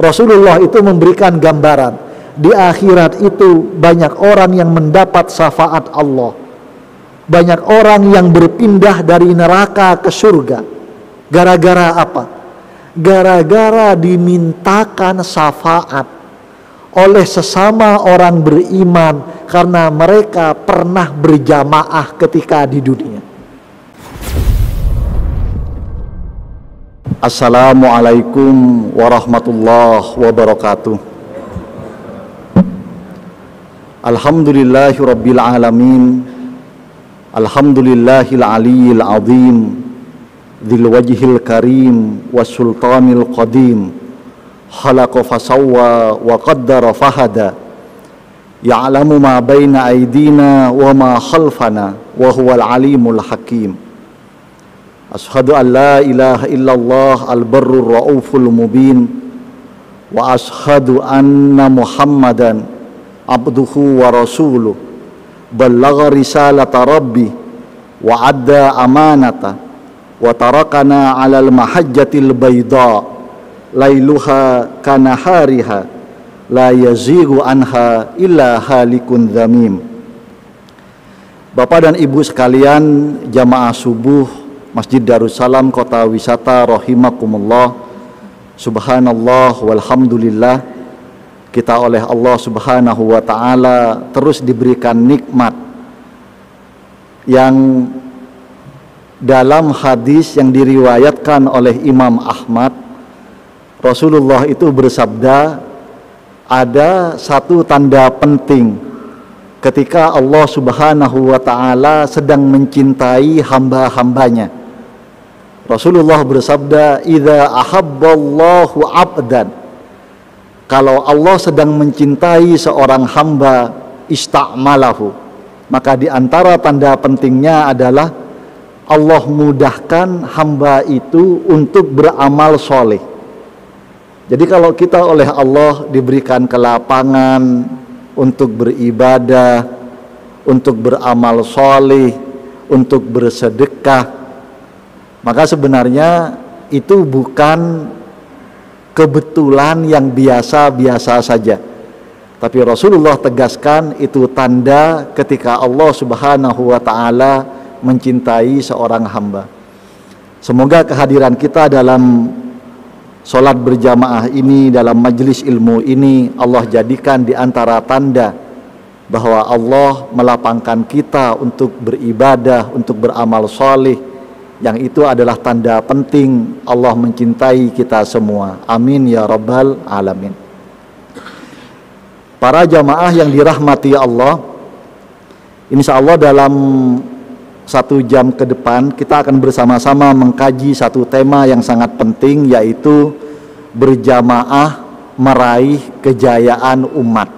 Rasulullah itu memberikan gambaran, di akhirat itu banyak orang yang mendapat syafaat Allah, banyak orang yang berpindah dari neraka ke surga. Gara-gara apa? Gara-gara dimintakan syafaat oleh sesama orang beriman karena mereka pernah berjamaah ketika di dunia. Assalamualaikum warahmatullahi wabarakatuh. Alhamdulillahi rabbil alamin. Alhamdulillahil aliyyil azim, dzil wajhil karim wasultanil qadim. Khalaqa fasawwa wa qaddara fahada. Ya'lamu ma baina aydina wa ma khalfana wa huwal alimul hakim. Ashhadu an la ilaha illallah al-barrur rauful mubin, wa ashhadu anna Muhammadan abduhu wa rasuluh, ballagha risalata rabbi wa adda amanata wa tarakana 'alal mahajjatil bayda lailuha kanahariha la yazighu anha illa halikun dzamim. Bapak dan Ibu sekalian, jamaah subuh Masjid Darussalam Kota Wisata rahimakumullah. Subhanallah walhamdulillah, kita oleh Allah Subhanahu wa ta'ala terus diberikan nikmat yang dalam hadis yang diriwayatkan oleh Imam Ahmad, Rasulullah itu bersabda, ada satu tanda penting ketika Allah Subhanahu wa ta'ala sedang mencintai hamba-hambanya. Rasulullah bersabda, idza ahabballahu 'abdan, kalau Allah sedang mencintai seorang hamba, ista'malahu, maka di antara tanda pentingnya adalah Allah mudahkan hamba itu untuk beramal soleh. Jadi kalau kita oleh Allah diberikan kelapangan untuk beribadah, untuk beramal soleh, untuk bersedekah, maka sebenarnya itu bukan kebetulan yang biasa-biasa saja. Tapi Rasulullah tegaskan itu tanda ketika Allah Subhanahu wa ta'ala mencintai seorang hamba. Semoga kehadiran kita dalam sholat berjamaah ini, dalam majelis ilmu ini, Allah jadikan di antara tanda bahwa Allah melapangkan kita untuk beribadah, untuk beramal soleh, yang itu adalah tanda penting Allah mencintai kita semua. Amin ya rabbal alamin. Para jamaah yang dirahmati Allah, insya Allah dalam 1 jam ke depan kita akan bersama-sama mengkaji satu tema yang sangat penting, yaitu berjamaah meraih kejayaan umat.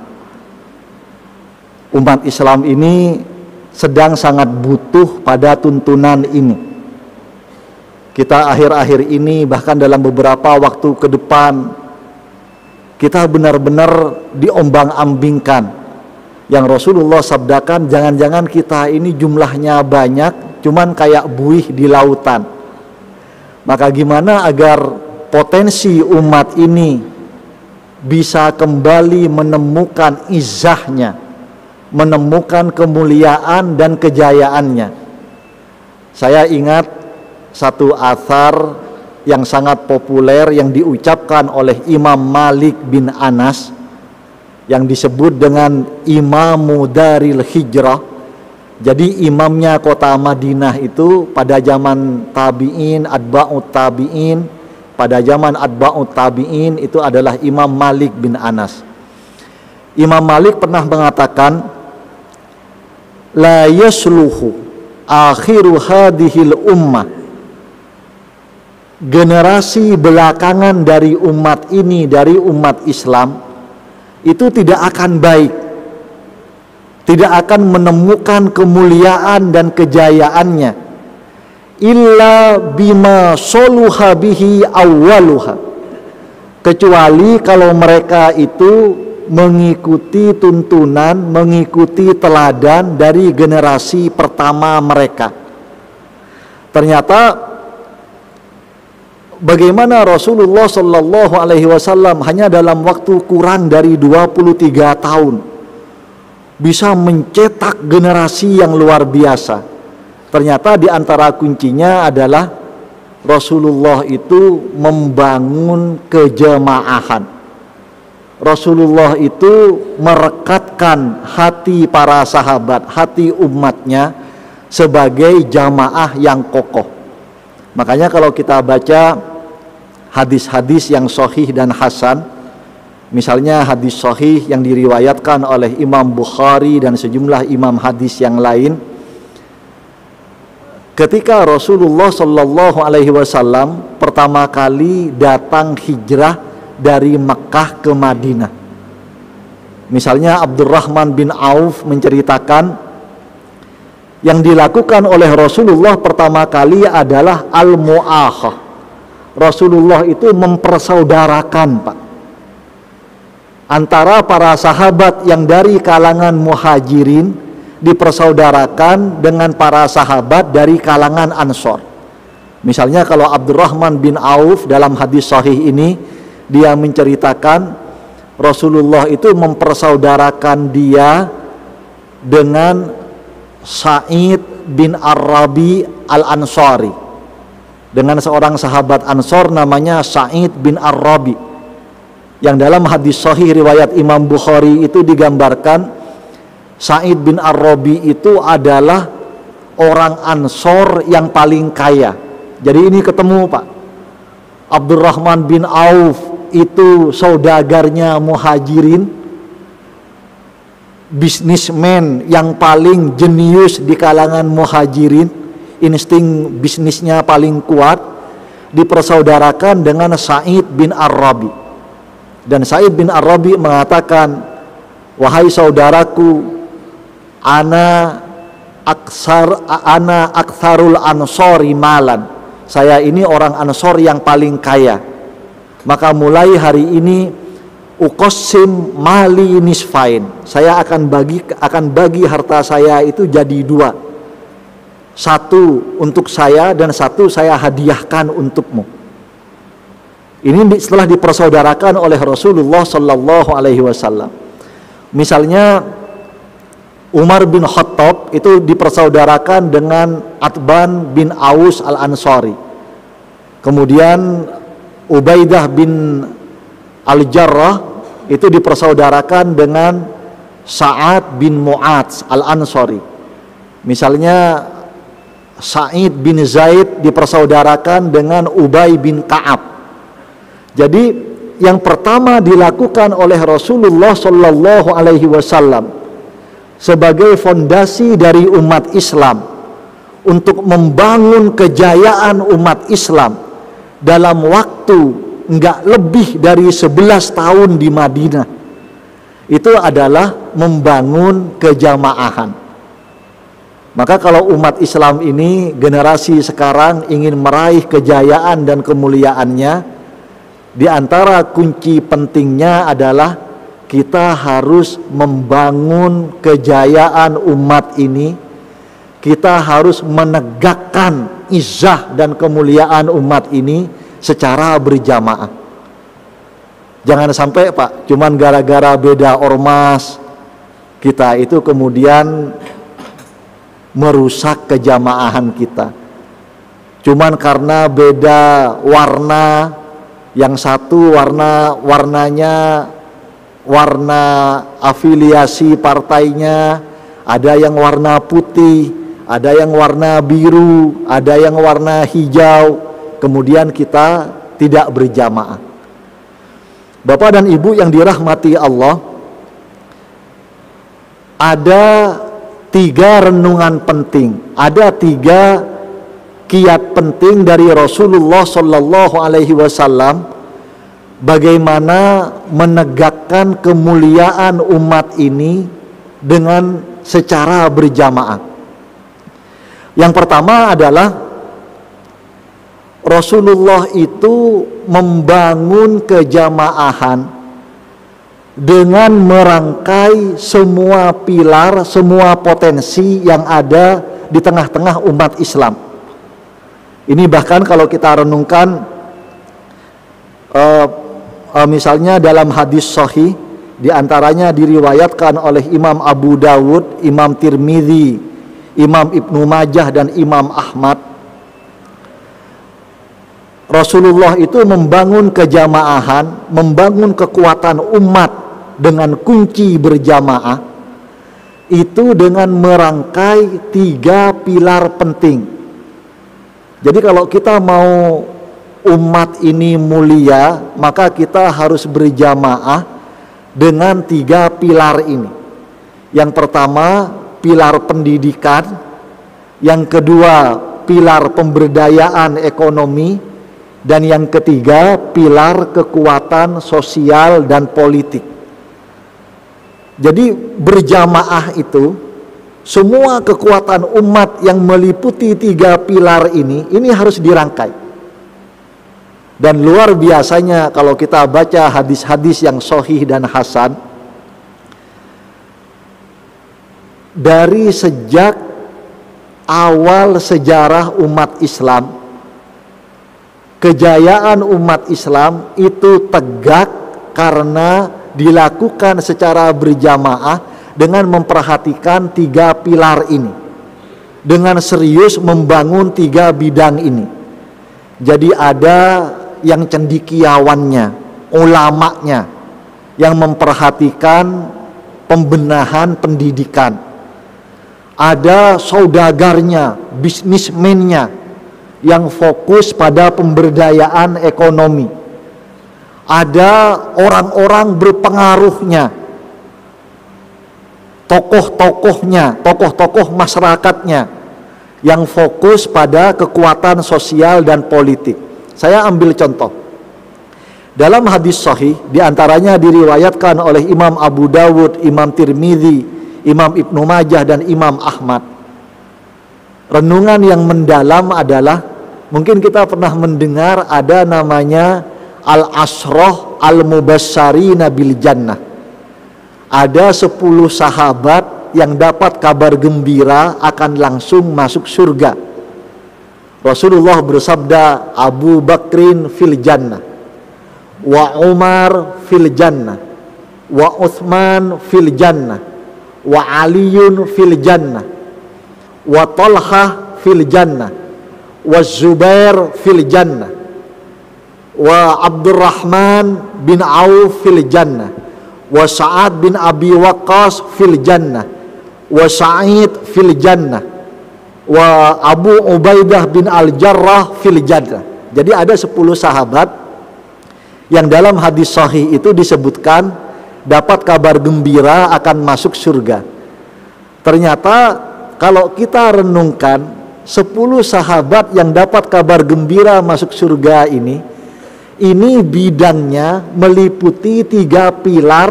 Umat Islam ini sedang sangat butuh pada tuntunan ini. Kita akhir-akhir ini, bahkan dalam beberapa waktu ke depan, kita benar-benar diombang-ambingkan. Yang Rasulullah sabdakan, jangan-jangan kita ini jumlahnya banyak, cuman kayak buih di lautan. Maka gimana agar potensi umat ini bisa kembali menemukan izzahnya, menemukan kemuliaan dan kejayaannya. Saya ingat satu athar yang sangat populer yang diucapkan oleh Imam Malik bin Anas, yang disebut dengan Imamu Daril Hijrah. Jadi imamnya kota Madinah itu pada zaman tabi'in, atba'ut tabi'in. Pada zaman atba'ut tabi'in itu adalah Imam Malik bin Anas. Imam Malik pernah mengatakan, la yasluhu akhiru hadhil ummah, generasi belakangan dari umat ini, dari umat Islam, itu tidak akan baik, tidak akan menemukan kemuliaan dan kejayaannya, illa bima soluha bihi awwaluha, kecuali kalau mereka itu mengikuti tuntunan, mengikuti teladan dari generasi pertama mereka. Ternyata bagaimana Rasulullah Shallallahu Alaihi Wasallam hanya dalam waktu kurang dari 23 tahun bisa mencetak generasi yang luar biasa. Ternyata di antara kuncinya adalah Rasulullah itu membangun kejamaahan. Rasulullah itu merekatkan hati para sahabat, hati umatnya sebagai jamaah yang kokoh. Makanya kalau kita baca hadis-hadis yang sahih dan hasan, misalnya hadis sahih yang diriwayatkan oleh Imam Bukhari dan sejumlah imam hadis yang lain, ketika Rasulullah Shallallahu Alaihi Wasallam pertama kali datang hijrah dari Mekah ke Madinah, misalnya Abdurrahman bin Auf menceritakan yang dilakukan oleh Rasulullah pertama kali adalah al-mu'akhah. Rasulullah itu mempersaudarakan, Pak, antara para sahabat yang dari kalangan muhajirin dipersaudarakan dengan para sahabat dari kalangan ansor. Misalnya kalau Abdurrahman bin Auf dalam hadis sahih ini, dia menceritakan Rasulullah itu mempersaudarakan dia dengan Sa'id bin Ar-Rabi Al-Ansari, dengan seorang sahabat Ansor namanya Sa'id bin Ar-Rabi, yang dalam hadis sahih riwayat Imam Bukhari itu digambarkan Sa'id bin Ar-Rabi itu adalah orang Ansor yang paling kaya. Jadi ini ketemu, Pak, Abdurrahman bin Auf itu saudagarnya muhajirin, bisnismen yang paling jenius di kalangan muhajirin, insting bisnisnya paling kuat, dipersaudarakan dengan Sa'id bin Ar-Rabi. Dan Sa'id bin Ar-Rabi mengatakan, wahai saudaraku, ana aktsarul ansori malan, saya ini orang Ansor yang paling kaya. Maka mulai hari ini uqassim mali nisfain, saya akan bagi harta saya itu jadi dua, satu untuk saya dan satu saya hadiahkan untukmu. Ini setelah dipersaudarakan oleh Rasulullah Sallallahu Alaihi Wasallam. Misalnya Umar bin Khattab itu dipersaudarakan dengan Atban bin Aus al-Ansari. Kemudian Ubaidah bin Al-Jarrah itu dipersaudarakan dengan Sa'ad bin Mu'adz al-Ansari. Misalnya Sa'id bin Zaid dipersaudarakan dengan Ubay bin Ka'ab. Jadi yang pertama dilakukan oleh Rasulullah Shallallahu Alaihi Wasallam sebagai fondasi dari umat Islam untuk membangun kejayaan umat Islam dalam waktu enggak lebih dari 11 tahun di Madinah, itu adalah membangun kejamaahan. Maka kalau umat Islam ini, generasi sekarang ingin meraih kejayaan dan kemuliaannya, di antara kunci pentingnya adalah kita harus membangun kejayaan umat ini. Kita harus menegakkan izzah dan kemuliaan umat ini secara berjamaah. Jangan sampai, Pak, cuman gara-gara beda ormas kita itu kemudian merusak kejamaahan kita. Cuman karena beda warna, yang satu warnanya warna afiliasi partainya, ada yang warna putih, ada yang warna biru, ada yang warna hijau, kemudian kita tidak berjamaah. Bapak dan Ibu yang dirahmati Allah, ada 3 renungan penting, ada 3 kiat penting dari Rasulullah Shallallahu Alaihi Wasallam bagaimana menegakkan kemuliaan umat ini dengan secara berjamaah. Yang pertama adalah Rasulullah itu membangun kejamaahan dengan merangkai semua pilar, semua potensi yang ada di tengah-tengah umat Islam. Ini bahkan kalau kita renungkan Misalnya dalam hadis sahih, diantaranya diriwayatkan oleh Imam Abu Dawud, Imam Tirmidzi, Imam Ibnu Majah dan Imam Ahmad, Rasulullah itu membangun kejamaahan, membangun kekuatan umat dengan kunci berjamaah itu dengan merangkai 3 pilar penting. Jadi kalau kita mau umat ini mulia, maka kita harus berjamaah dengan 3 pilar ini. Yang pertama, pilar pendidikan. Yang kedua, pilar pemberdayaan ekonomi. Dan yang ketiga, pilar kekuatan sosial dan politik. Jadi berjamaah itu, semua kekuatan umat yang meliputi 3 pilar ini harus dirangkai. Dan luar biasanya kalau kita baca hadis-hadis yang sahih dan hasan, dari sejak awal sejarah umat Islam, kejayaan umat Islam itu tegak karena dilakukan secara berjamaah dengan memperhatikan 3 pilar ini, dengan serius membangun 3 bidang ini. Jadi ada yang cendikiawannya, ulamanya, yang memperhatikan pembenahan pendidikan. Ada saudagarnya, bisnismennya, yang fokus pada pemberdayaan ekonomi. Ada orang-orang berpengaruhnya, tokoh-tokohnya, tokoh-tokoh masyarakatnya, yang fokus pada kekuatan sosial dan politik. Saya ambil contoh. Dalam hadis sahih, diantaranya diriwayatkan oleh Imam Abu Dawud, Imam Tirmidzi, Imam Ibnu Majah dan Imam Ahmad. Renungan yang mendalam adalah, mungkin kita pernah mendengar ada namanya Al-Ashrah Al-Mubasysyarina bil Jannah. Ada 10 sahabat yang dapat kabar gembira akan langsung masuk surga. Rasulullah bersabda, Abu Bakrin fil Jannah, wa Umar fil Jannah, wa Utsman fil Jannah, wa Aliyun fil Jannah, wa Talhah fil Jannah, wa Zubair fil Jannah, wa Abdurrahman bin Auf fil Jannah, wa Sa'ad bin Abi Waqqas fil Jannah, wa Sa'id fil Jannah, wa Abu Ubaidah bin Al-Jarrah fil Jannah. Jadi ada 10 sahabat yang dalam hadis sahih itu disebutkan dapat kabar gembira akan masuk surga. Ternyata kalau kita renungkan 10 sahabat yang dapat kabar gembira masuk surga ini bidangnya meliputi 3 pilar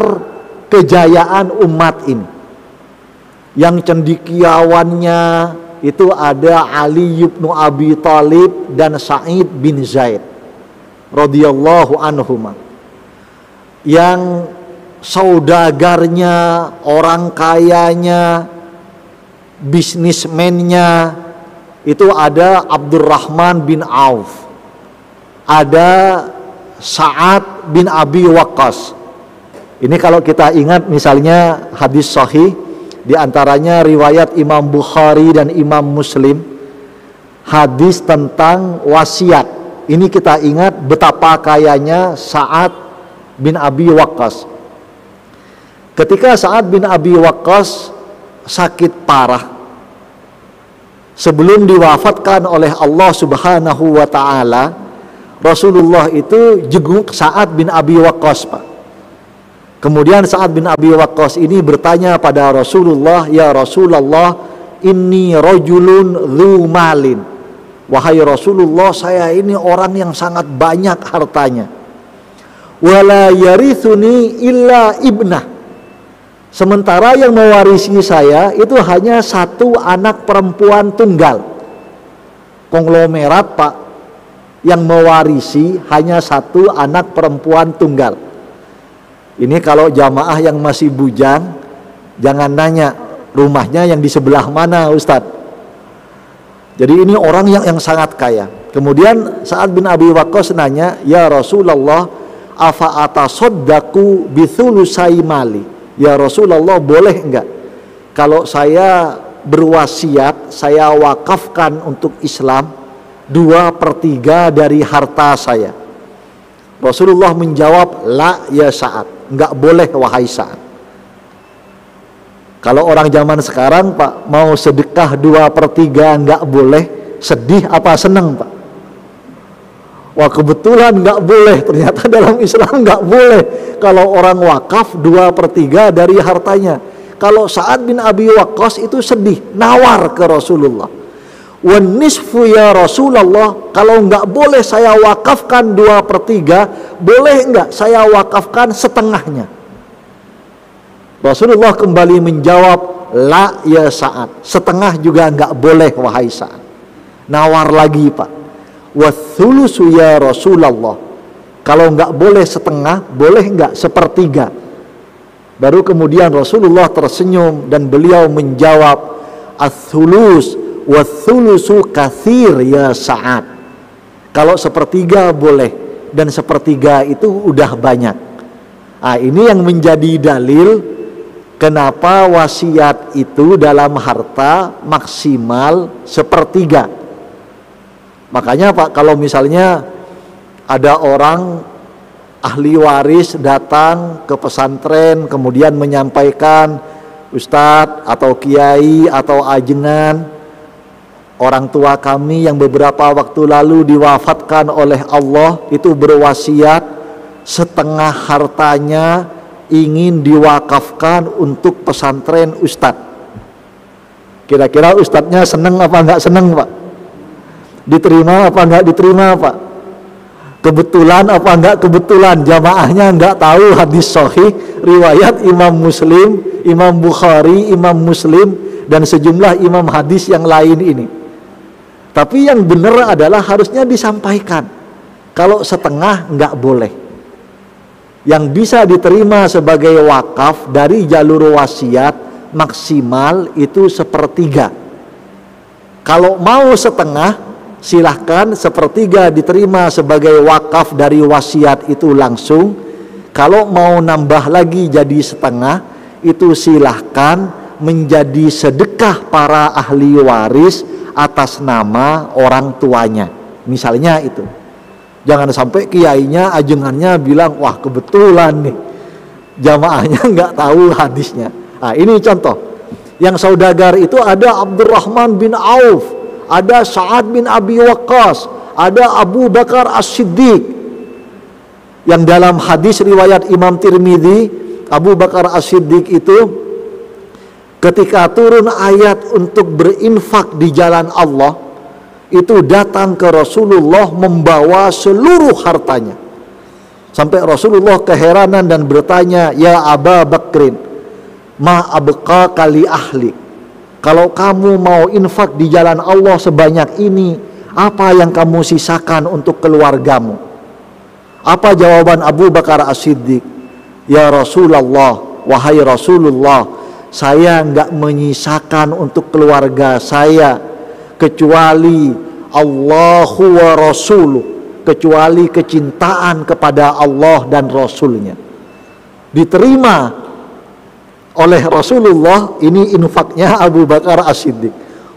kejayaan umat ini. Yang cendikiawannya itu ada Ali bin Abi Thalib dan Sa'id bin Zaid radhiyallahu anhuma. Yang saudagarnya, orang kayanya, bisnismennya itu ada Abdurrahman bin Auf, ada Sa'ad bin Abi Waqqas. Ini kalau kita ingat misalnya hadis sahih, di antaranya riwayat Imam Bukhari dan Imam Muslim, hadis tentang wasiat. Ini kita ingat betapa kayanya Sa'ad bin Abi Waqqas. Ketika Sa'ad bin Abi Waqqas sakit parah, sebelum diwafatkan oleh Allah Subhanahu wa ta'ala, Rasulullah itu jenguk Sa'ad bin Abi Waqqas, Pak. Kemudian Sa'ad bin Abi Waqqas ini bertanya pada Rasulullah, "Ya Rasulullah, inni rajulun dzu malin." Wahai Rasulullah, saya ini orang yang sangat banyak hartanya. Wala yarithuni illa ibnah. Sementara yang mewarisi saya itu hanya 1 anak perempuan tunggal. Konglomerat, Pak, yang mewarisi hanya 1 anak perempuan tunggal. Ini kalau jamaah yang masih bujang, jangan nanya rumahnya yang di sebelah mana, Ustadz. Jadi ini orang yang sangat kaya. Kemudian Sa'ad bin Abi Waqqas nanya, "Ya Rasulullah, afa atasaddaqu bi thulusai mali?" Ya Rasulullah, boleh enggak kalau saya berwasiat, saya wakafkan untuk Islam 2/3 dari harta saya? Rasulullah menjawab, "La ya Sa'ad." Enggak boleh wahai Sa'ad. Kalau orang zaman sekarang Pak, mau sedekah 2/3 enggak boleh, sedih apa seneng Pak? Wah, kebetulan enggak boleh, ternyata dalam Islam enggak boleh kalau orang wakaf 2/3 dari hartanya. Kalau Sa'ad bin Abi Waqqas itu sedih, nawar ke Rasulullah. Wan nisfu ya Rasulullah, kalau enggak boleh saya wakafkan 2/3, boleh enggak saya wakafkan setengahnya? Rasulullah kembali menjawab, "La ya Sa'ad." Setengah juga enggak boleh wahai Sa'ad. Nawar lagi Pak. Wa thulusu ya Rasulullah. Kalau enggak boleh setengah, boleh enggak 1/3? Baru kemudian Rasulullah tersenyum dan beliau menjawab, "Ats-thulus wa thulusu katsir ya Sa'ad." Kalau 1/3 boleh, dan 1/3 itu udah banyak. Nah, ini yang menjadi dalil kenapa wasiat itu dalam harta maksimal 1/3. Makanya Pak, kalau misalnya ada orang ahli waris datang ke pesantren kemudian menyampaikan, "Ustadz atau kiai atau ajengan, orang tua kami yang beberapa waktu lalu diwafatkan oleh Allah itu berwasiat setengah hartanya ingin diwakafkan untuk pesantren Ustadz." Kira-kira Ustadznya seneng apa enggak seneng Pak? Diterima apa enggak diterima Pak? Kebetulan apa enggak kebetulan? Jamaahnya enggak tahu hadis sahih riwayat Imam Muslim, Imam Bukhari, Imam Muslim, dan sejumlah imam hadis yang lain ini. Tapi yang benar adalah harusnya disampaikan. Kalau setengah enggak boleh. Yang bisa diterima sebagai wakaf dari jalur wasiat maksimal itu 1/3. Kalau mau setengah, silahkan 1/3 diterima sebagai wakaf dari wasiat itu langsung. Kalau mau nambah lagi jadi setengah, itu silahkan menjadi sedekah para ahli waris atas nama orang tuanya. Misalnya itu. Jangan sampai kiainya, ajengannya bilang, "Wah, kebetulan nih jamaahnya nggak tahu hadisnya." Nah, ini contoh. Yang saudagar itu ada Abdurrahman bin Auf, ada Sa'ad bin Abi Waqqas, ada Abu Bakar As-Siddiq. Yang dalam hadis riwayat Imam Tirmidzi, Abu Bakar As-Siddiq itu ketika turun ayat untuk berinfak di jalan Allah, itu datang ke Rasulullah membawa seluruh hartanya. Sampai Rasulullah keheranan dan bertanya, "Ya Aba Bakrin, ma abqa kali ahli." Kalau kamu mau infak di jalan Allah sebanyak ini, apa yang kamu sisakan untuk keluargamu? Apa jawaban Abu Bakar As-Siddiq? "Ya Rasulullah, wahai Rasulullah, saya enggak menyisakan untuk keluarga saya kecuali Allahu wa Rasuluh, kecuali kecintaan kepada Allah dan Rasulnya." Diterima oleh Rasulullah, ini infaknya Abu Bakar As-Siddiq.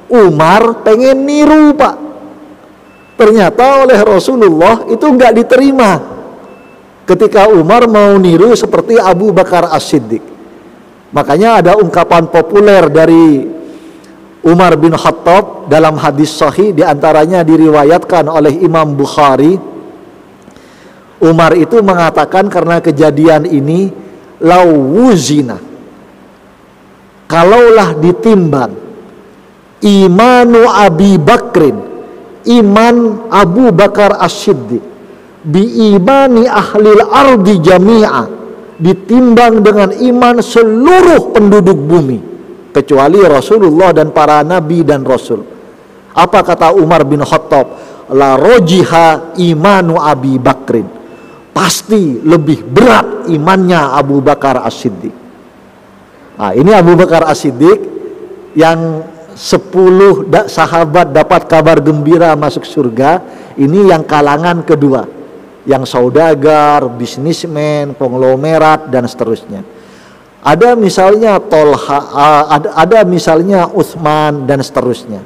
Umar pengen niru Pak, ternyata oleh Rasulullah itu enggak diterima. Ketika Umar mau niru seperti Abu Bakar As-Siddiq, makanya ada ungkapan populer dari Umar bin Khattab dalam hadis sahih, diantaranya diriwayatkan oleh Imam Bukhari. Umar itu mengatakan karena kejadian ini, "Lawuzina, kalaulah ditimbang imanu Abi Bakrin, iman Abu Bakar As-Siddiq, bi imani ahlil ardi jami'a, ditimbang dengan iman seluruh penduduk bumi kecuali Rasulullah dan para nabi dan rasul." Apa kata Umar bin Khattab? "La rojiha imanu Abi Bakrin." Pasti lebih berat imannya Abu Bakar As-Siddiq. Nah, ini Abu Bakar As-Siddiq yang 10 sahabat dapat kabar gembira masuk surga. Ini yang kalangan kedua, yang saudagar, bisnismen, konglomerat dan seterusnya. Ada misalnya Tolha, ada misalnya Utsman dan seterusnya.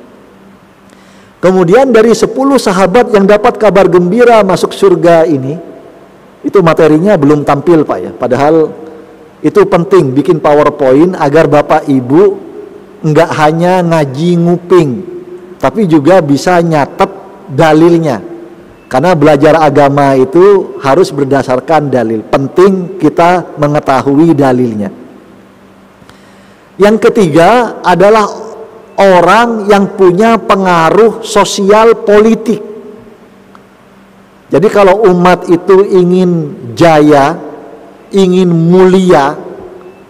Kemudian dari 10 sahabat yang dapat kabar gembira masuk surga ini, itu materinya belum tampil Pak ya. Padahal itu penting bikin PowerPoint agar Bapak Ibu enggak hanya ngaji nguping, tapi juga bisa nyatet dalilnya. Karena belajar agama itu harus berdasarkan dalil. Penting kita mengetahui dalilnya. Yang ketiga adalah orang yang punya pengaruh sosial politik. Jadi kalau umat itu ingin jaya, ingin mulia,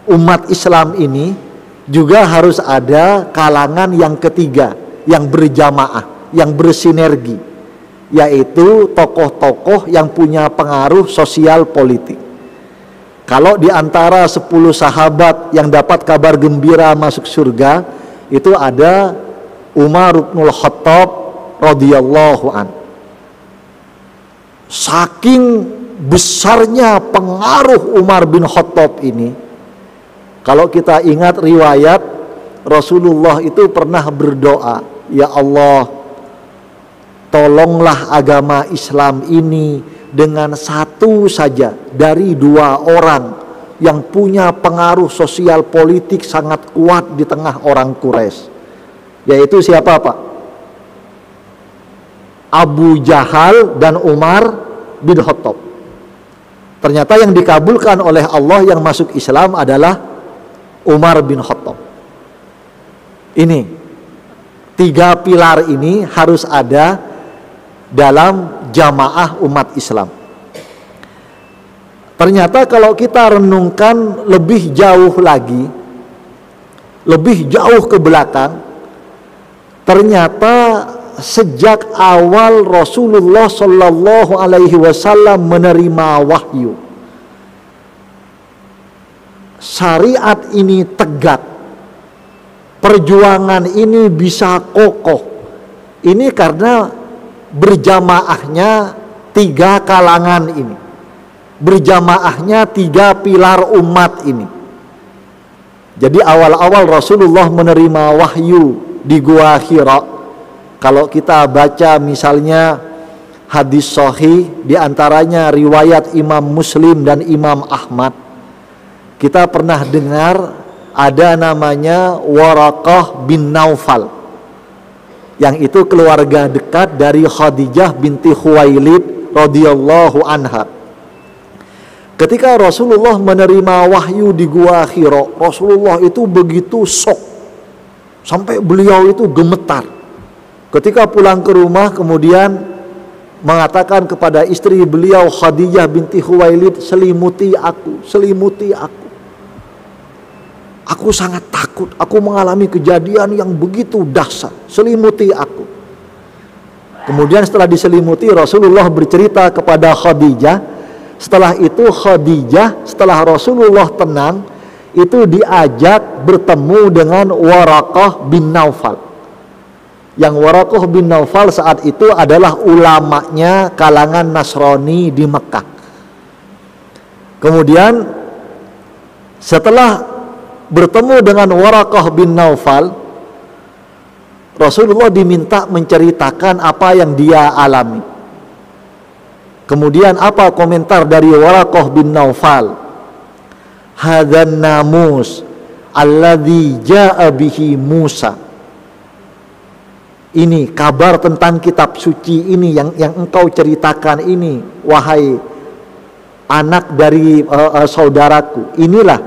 umat Islam ini juga harus ada kalangan yang ketiga, yang berjamaah, yang bersinergi, yaitu tokoh-tokoh yang punya pengaruh sosial politik. Kalau di antara 10 sahabat yang dapat kabar gembira masuk surga, itu ada Umar bin Khattab radhiyallahu an. Saking besarnya pengaruh Umar bin Khattab ini, kalau kita ingat riwayat, Rasulullah itu pernah berdoa, ya Allah, tolonglah agama Islam ini dengan satu saja dari 2 orang yang punya pengaruh sosial politik sangat kuat di tengah orang Quraisy. Yaitu siapa Pak? Abu Jahal dan Umar bin Khattab. Ternyata yang dikabulkan oleh Allah yang masuk Islam adalah Umar bin Khattab. Ini 3 pilar ini harus ada dalam jamaah umat Islam. Ternyata kalau kita renungkan lebih jauh lagi, lebih jauh ke belakang, ternyata sejak awal Rasulullah Shallallahu Alaihi Wasallam menerima wahyu, syariat ini tegak, perjuangan ini bisa kokoh. Ini karena berjamaahnya 3 kalangan ini, berjamaahnya 3 pilar umat ini. Jadi awal-awal Rasulullah menerima wahyu di Gua Hira, kalau kita baca misalnya hadis sahih, diantaranya riwayat Imam Muslim dan Imam Ahmad, kita pernah dengar ada namanya Waraqah bin Naufal, yang itu keluarga dekat dari Khadijah binti Khuwailid radhiyallahu anha. Ketika Rasulullah menerima wahyu di Gua Hira, Rasulullah itu begitu shock sampai beliau itu gemetar. Ketika pulang ke rumah kemudian mengatakan kepada istri beliau Khadijah binti Khuwailid, selimuti aku, selimuti aku. Aku sangat takut, aku mengalami kejadian yang begitu dahsyat, selimuti aku. Kemudian setelah diselimuti, Rasulullah bercerita kepada Khadijah. Setelah itu Khadijah, setelah Rasulullah tenang, itu diajak bertemu dengan Waraqah bin Naufal. Yang Waraqah bin Naufal saat itu adalah ulamanya kalangan Nasrani di Mekah. Kemudian setelah bertemu dengan Waraqah bin Naufal, Rasulullah diminta menceritakan apa yang dia alami. Kemudian apa komentar dari Waraqah bin Naufal? Hadzan namus alladzi jaa bihi Musa. Ini kabar tentang kitab suci ini yang engkau ceritakan ini, wahai anak dari saudaraku. Inilah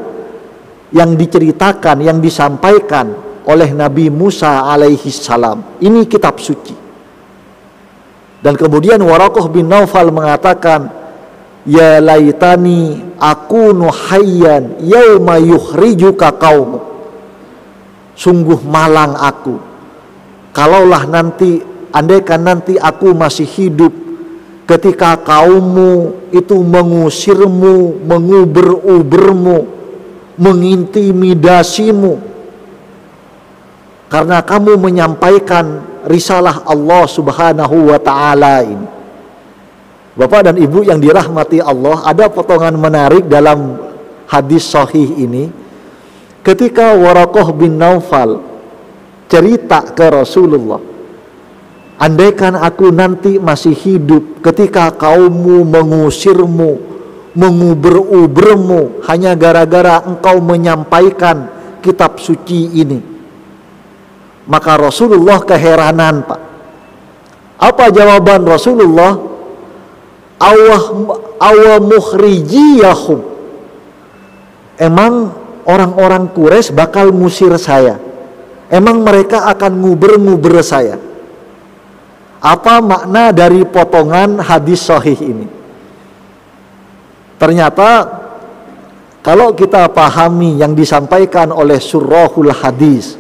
yang diceritakan, yang disampaikan oleh Nabi Musa alaihi salam. Ini kitab suci. Dan kemudian Waraqah bin Naufal mengatakan, ya laitani akunu hayyan yauma yukhrijuka qaum. Sungguh malang aku, kalaulah nanti, andaikan nanti aku masih hidup ketika kaummu itu mengusirmu, menguber-ubermu, mengintimidasimu. karena kamu menyampaikan risalah Allah Subhanahu wa ta'ala ini. Bapak dan Ibu yang dirahmati Allah, ada potongan menarik dalam hadis sahih ini. Ketika Waraqah bin Naufal cerita ke Rasulullah, andaikan aku nanti masih hidup ketika kaummu mengusirmu, menguber-ubermu hanya gara-gara engkau menyampaikan kitab suci ini. Maka Rasulullah keheranan, Pak. Apa jawaban Rasulullah? Awa mukhrijiyahum. Emang orang-orang Quraisy bakal musir saya? Emang mereka akan nguber-nguber saya? Apa makna dari potongan hadis sahih ini? Ternyata kalau kita pahami yang disampaikan oleh surahul hadis,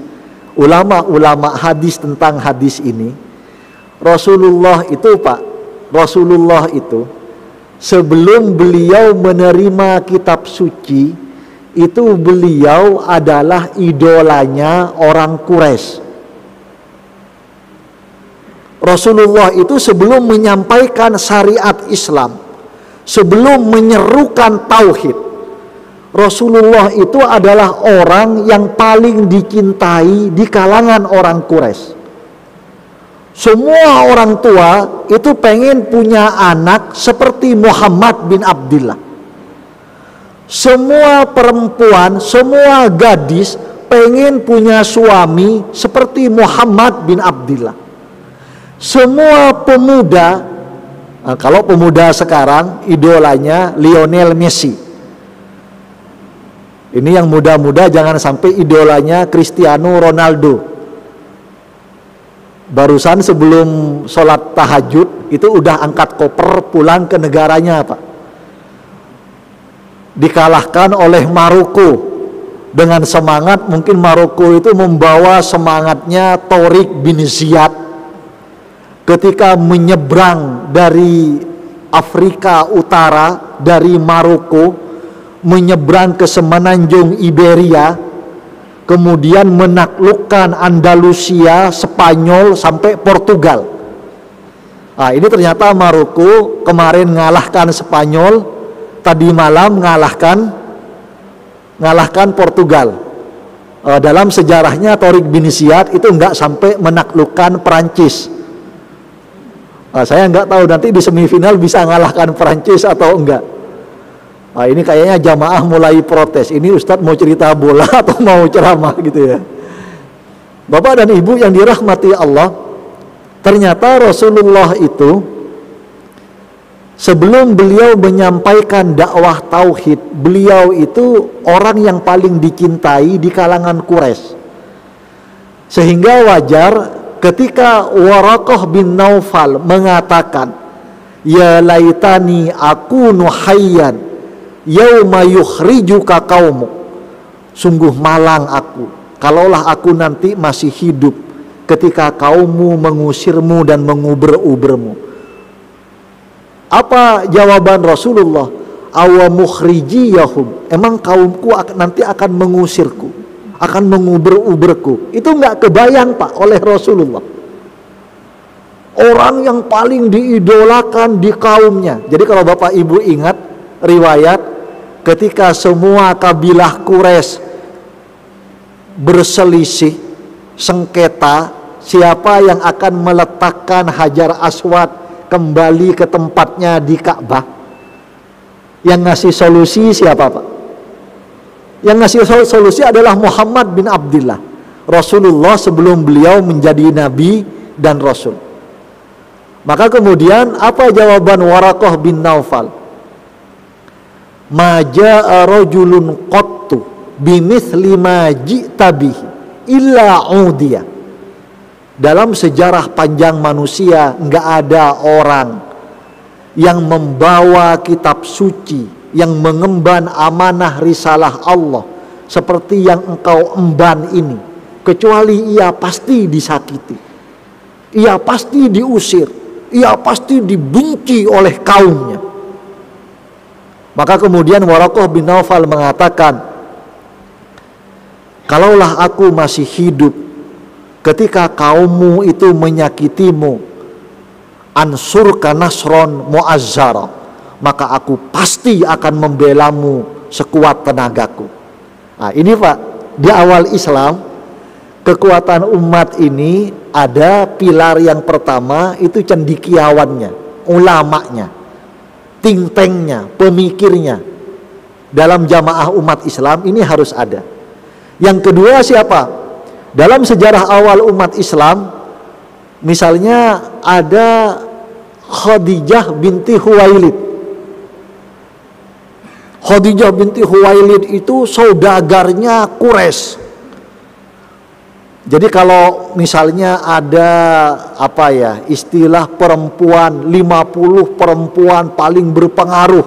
ulama-ulama hadis tentang hadis ini, Rasulullah itu sebelum beliau menerima kitab suci, itu beliau adalah idolanya orang Quraisy. Rasulullah itu sebelum menyampaikan syariat Islam, sebelum menyerukan tauhid, Rasulullah itu adalah orang yang paling dicintai di kalangan orang Quraisy. Semua orang tua itu pengen punya anak seperti Muhammad bin Abdullah. Semua perempuan, semua gadis pengen punya suami seperti Muhammad bin Abdullah. Semua pemuda, kalau pemuda sekarang idolanya Lionel Messi. Ini yang muda-muda jangan sampai idolanya Cristiano Ronaldo. Barusan sebelum sholat tahajud itu udah angkat koper pulang ke negaranya, Pak. Dikalahkan oleh Maroko dengan semangat. Mungkin Maroko itu membawa semangatnya Tariq bin Ziyad ketika menyeberang dari Afrika Utara, dari Maroko menyeberang ke semenanjung Iberia, kemudian menaklukkan Andalusia, Spanyol sampai Portugal. Nah, ini ternyata Maroko kemarin ngalahkan Spanyol, tadi malam ngalahkan Portugal. Dalam sejarahnya Tariq bin Ziyad itu enggak sampai menaklukkan Perancis. Saya enggak tahu nanti di semifinal bisa ngalahkan Perancis atau enggak. Ini kayaknya jamaah mulai protes. Ini Ustadz mau cerita bola atau mau ceramah gitu ya. Bapak dan Ibu yang dirahmati Allah, ternyata Rasulullah itu sebelum beliau menyampaikan dakwah tauhid, beliau itu orang yang paling dicintai di kalangan Quraisy. Sehingga wajar ketika Waraqah bin Naufal mengatakan, "Ya laitani akunu hayyan yauma yukhrijuka qaumuk." Sungguh malang aku kalaulah aku nanti masih hidup ketika kaummu mengusirmu dan menguber-ubermu. Apa jawaban Rasulullah? Awa mukhrijiyahum. Emang kaumku nanti akan mengusirku, akan menguber-uberku. Itu enggak kebayang, Pak, oleh Rasulullah. Orang yang paling diidolakan di kaumnya. Jadi kalau Bapak Ibu ingat riwayat ketika semua kabilah Quraisy berselisih, sengketa siapa yang akan meletakkan Hajar Aswad kembali ke tempatnya di Ka'bah, yang ngasih solusi siapa, Pak? Yang ngasih solusi adalah Muhammad bin Abdullah, Rasulullah sebelum beliau menjadi nabi dan rasul. Maka kemudian apa jawaban Waraqah bin Naufal? Ma jaa rajulun qattu bimithli ma ji'ta bihi illa udiya. Dalam sejarah panjang manusia enggak ada orang yang membawa kitab suci, yang mengemban amanah risalah Allah seperti yang engkau emban ini, kecuali ia pasti disakiti, ia pasti diusir, ia pasti dibenci oleh kaumnya. Maka kemudian Waraqah bin Naufal mengatakan, kalaulah aku masih hidup ketika kaummu itu menyakitimu, ansurka nasron muazzara, maka aku pasti akan membelamu sekuat tenagaku. Nah, ini Pak, di awal Islam kekuatan umat ini ada pilar yang pertama itu cendikiawannya, ulamanya, think tanknya, pemikirnya. Dalam jamaah umat Islam ini harus ada. Yang kedua siapa? Dalam sejarah awal umat Islam, misalnya ada Khadijah binti Khuwailid. Khadijah binti Khuwailid itu saudagarnya Quraisy. Jadi kalau misalnya ada istilah perempuan, 50 perempuan paling berpengaruh,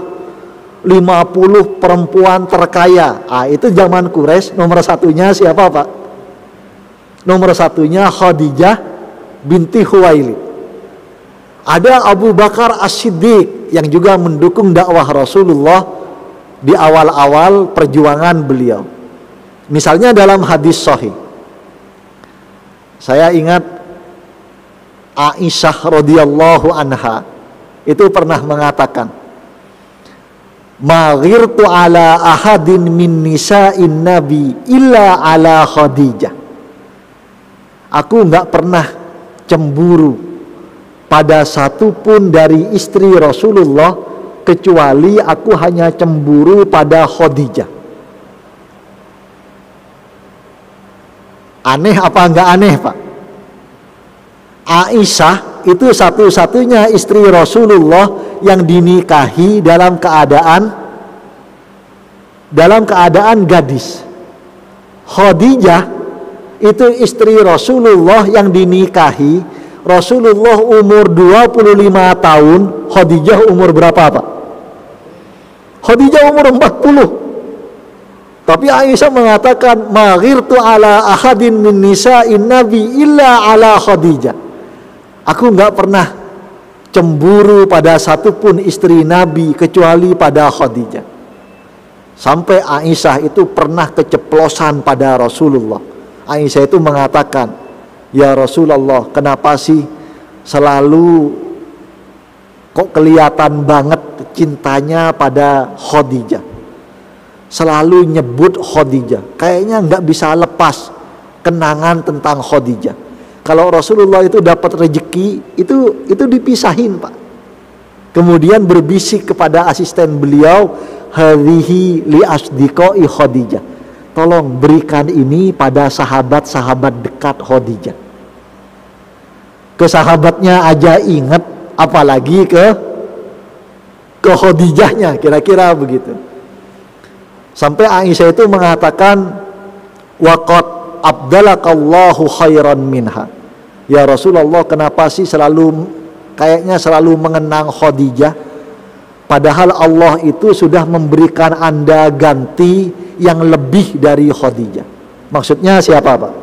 50 perempuan terkaya. Itu zaman Quraisy, nomor satunya siapa Pak? Nomor satunya Khadijah binti Khuwailid. Ada Abu Bakar As-Siddiq yang juga mendukung dakwah Rasulullah di awal-awal perjuangan beliau. Misalnya dalam hadis sahih, saya ingat Aisyah radhiyallahu anha itu pernah mengatakan, ma ghirtu ala ahadin min nisa'in nabi illa ala Khadijah. Aku enggak pernah cemburu pada satu pun dari istri Rasulullah kecuali aku hanya cemburu pada Khadijah. Aneh apa enggak aneh Pak? Aisyah itu satu-satunya istri Rasulullah yang dinikahi dalam keadaan gadis. Khadijah itu istri Rasulullah yang dinikahi Rasulullah umur 25 tahun, Khadijah umur berapa Pak? Khadijah umur 40. Tapi Aisyah mengatakan, ma ghirtu ala ahadin min nisa'in nabi illa ala Khadijah. Aku enggak pernah cemburu pada satupun istri Nabi kecuali pada Khadijah. Sampai Aisyah itu pernah keceplosan pada Rasulullah. Aisyah itu mengatakan, ya Rasulullah, kenapa sih selalu kok kelihatan banget cintanya pada Khadijah? Selalu nyebut Khadijah, kayaknya enggak bisa lepas kenangan tentang Khadijah. Kalau Rasulullah itu dapat rezeki, itu dipisahin Pak. Kemudian berbisik kepada asisten beliau, hadhihi li asdiqai Khadijah. Tolong berikan ini pada sahabat-sahabat dekat Khadijah. Ke sahabatnya aja ingat, apalagi ke Khadijahnya, kira-kira begitu. Sampai Aisyah itu mengatakan, waqad abdalakallahu khairan minha. Ya Rasulullah, kenapa sih kayaknya selalu mengenang Khadijah, padahal Allah itu sudah memberikan Anda ganti yang lebih dari Khadijah. Maksudnya siapa Pak?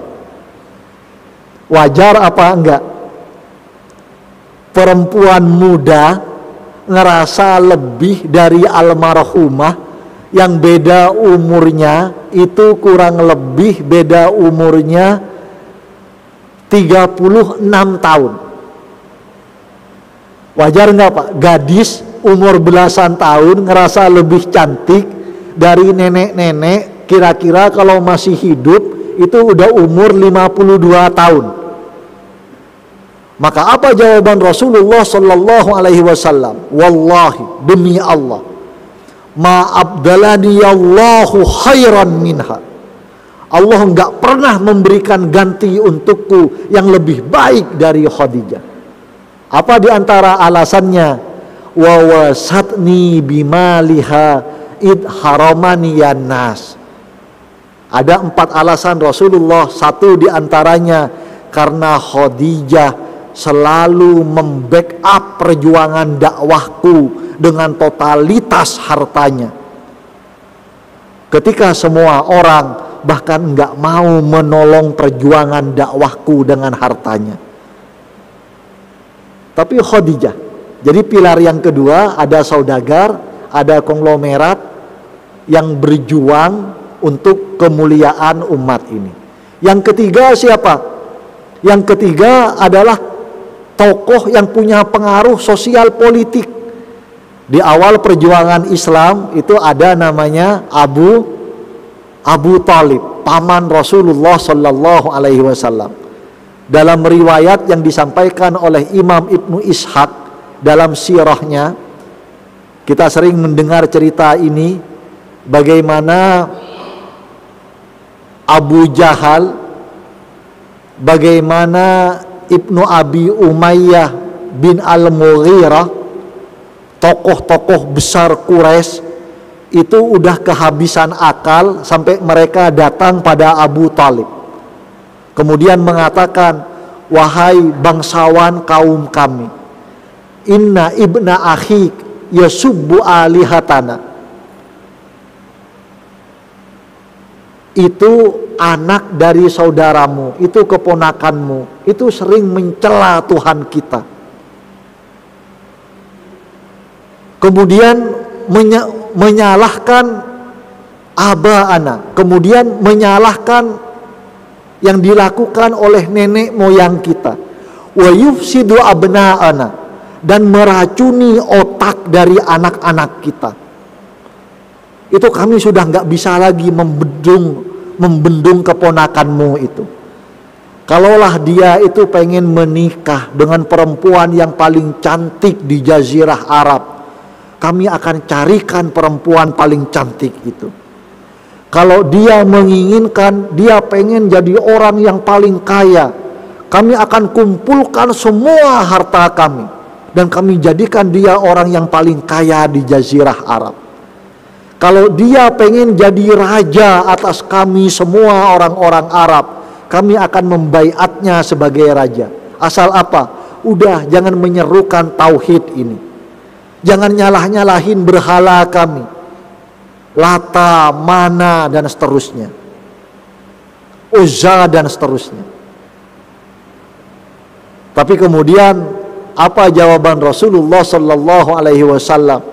Wajar apa enggak perempuan muda ngerasa lebih dari almarhumah yang beda umurnya itu kurang lebih beda umurnya 36 tahun. Wajar enggak Pak? Gadis umur belasan tahun ngerasa lebih cantik dari nenek-nenek kira-kira kalau masih hidup itu udah umur 52 tahun. Maka apa jawaban Rasulullah sallallahu alaihi wasallam? Wallahi, demi Allah, ma abdalani Allahu khairan minha. Allah enggak pernah memberikan ganti untukku yang lebih baik dari Khadijah. Apa diantara alasannya? Wa wasatni bimaliha id haramani nas. Ada 4 alasan Rasulullah. Satu diantaranya karena Khadijah selalu membackup perjuangan dakwahku dengan totalitas hartanya. Ketika semua orang bahkan enggak mau menolong perjuangan dakwahku dengan hartanya, tapi Khadijah. Jadi pilar yang kedua, ada saudagar, ada konglomerat yang berjuang untuk kemuliaan umat ini. Yang ketiga siapa? Yang ketiga adalah tokoh yang punya pengaruh sosial politik. Di awal perjuangan Islam itu ada namanya Abu Thalib, paman Rasulullah Sallallahu Alaihi Wasallam. Dalam riwayat yang disampaikan oleh Imam Ibnu Ishaq dalam sirahnya, kita sering mendengar cerita ini, bagaimana Abu Jahal, bagaimana Ibnu Abi Umayyah bin Al-Mughirah, tokoh-tokoh besar Quraisy itu udah kehabisan akal sampai mereka datang pada Abu Thalib. Kemudian mengatakan, wahai bangsawan kaum kami, inna ibna akhik yasubbu alihatana. Itu anak dari saudaramu, itu keponakanmu, itu sering mencela Tuhan kita. Kemudian menyalahkan aba'ana, kemudian menyalahkan yang dilakukan oleh nenek moyang kita. Wa yufsidu abna'ana, dan meracuni otak dari anak-anak kita. Itu kami sudah nggak bisa lagi membendung keponakanmu itu. Kalaulah dia itu pengen menikah dengan perempuan yang paling cantik di Jazirah Arab, kami akan carikan perempuan paling cantik itu. Kalau dia menginginkan, dia pengen jadi orang yang paling kaya, kami akan kumpulkan semua harta kami dan kami jadikan dia orang yang paling kaya di Jazirah Arab. Kalau dia pengen jadi raja atas kami semua orang-orang Arab, kami akan membaiatnya sebagai raja. Asal apa? Udah, jangan menyerukan tauhid ini. Jangan nyalah-nyalahin berhala kami, Lata, Mana, dan seterusnya, Uzza, dan seterusnya. Tapi kemudian apa jawaban Rasulullah Sallallahu Alaihi Wasallam?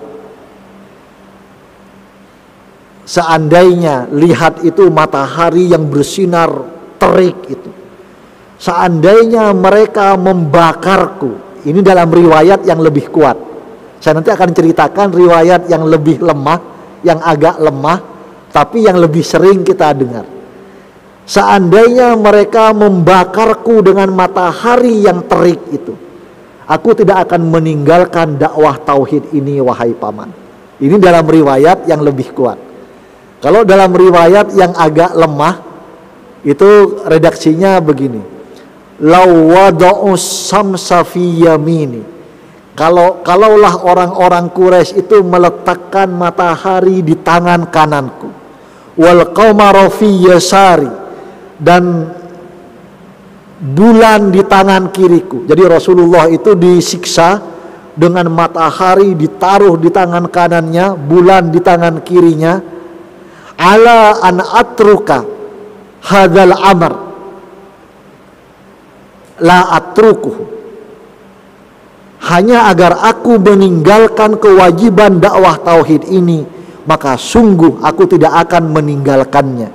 Seandainya lihat itu matahari yang bersinar terik itu, seandainya mereka membakarku, ini dalam riwayat yang lebih kuat. Saya nanti akan ceritakan riwayat yang lebih lemah, yang agak lemah, tapi yang lebih sering kita dengar. Seandainya mereka membakarku dengan matahari yang terik itu, aku tidak akan meninggalkan dakwah tauhid ini, wahai paman. Ini dalam riwayat yang lebih kuat. Kalau dalam riwayat yang agak lemah, itu redaksinya begini: law wada'us samsa fi yamini. Kalaulah orang-orang Quraisy itu meletakkan matahari di tangan kananku, wal qamara fi yasari, dan bulan di tangan kiriku. Jadi Rasulullah itu disiksa dengan matahari ditaruh di tangan kanannya, bulan di tangan kirinya. Ala an atruka hadzal amr la atrukuhu, hanya agar aku meninggalkan kewajiban dakwah tauhid ini, maka sungguh aku tidak akan meninggalkannya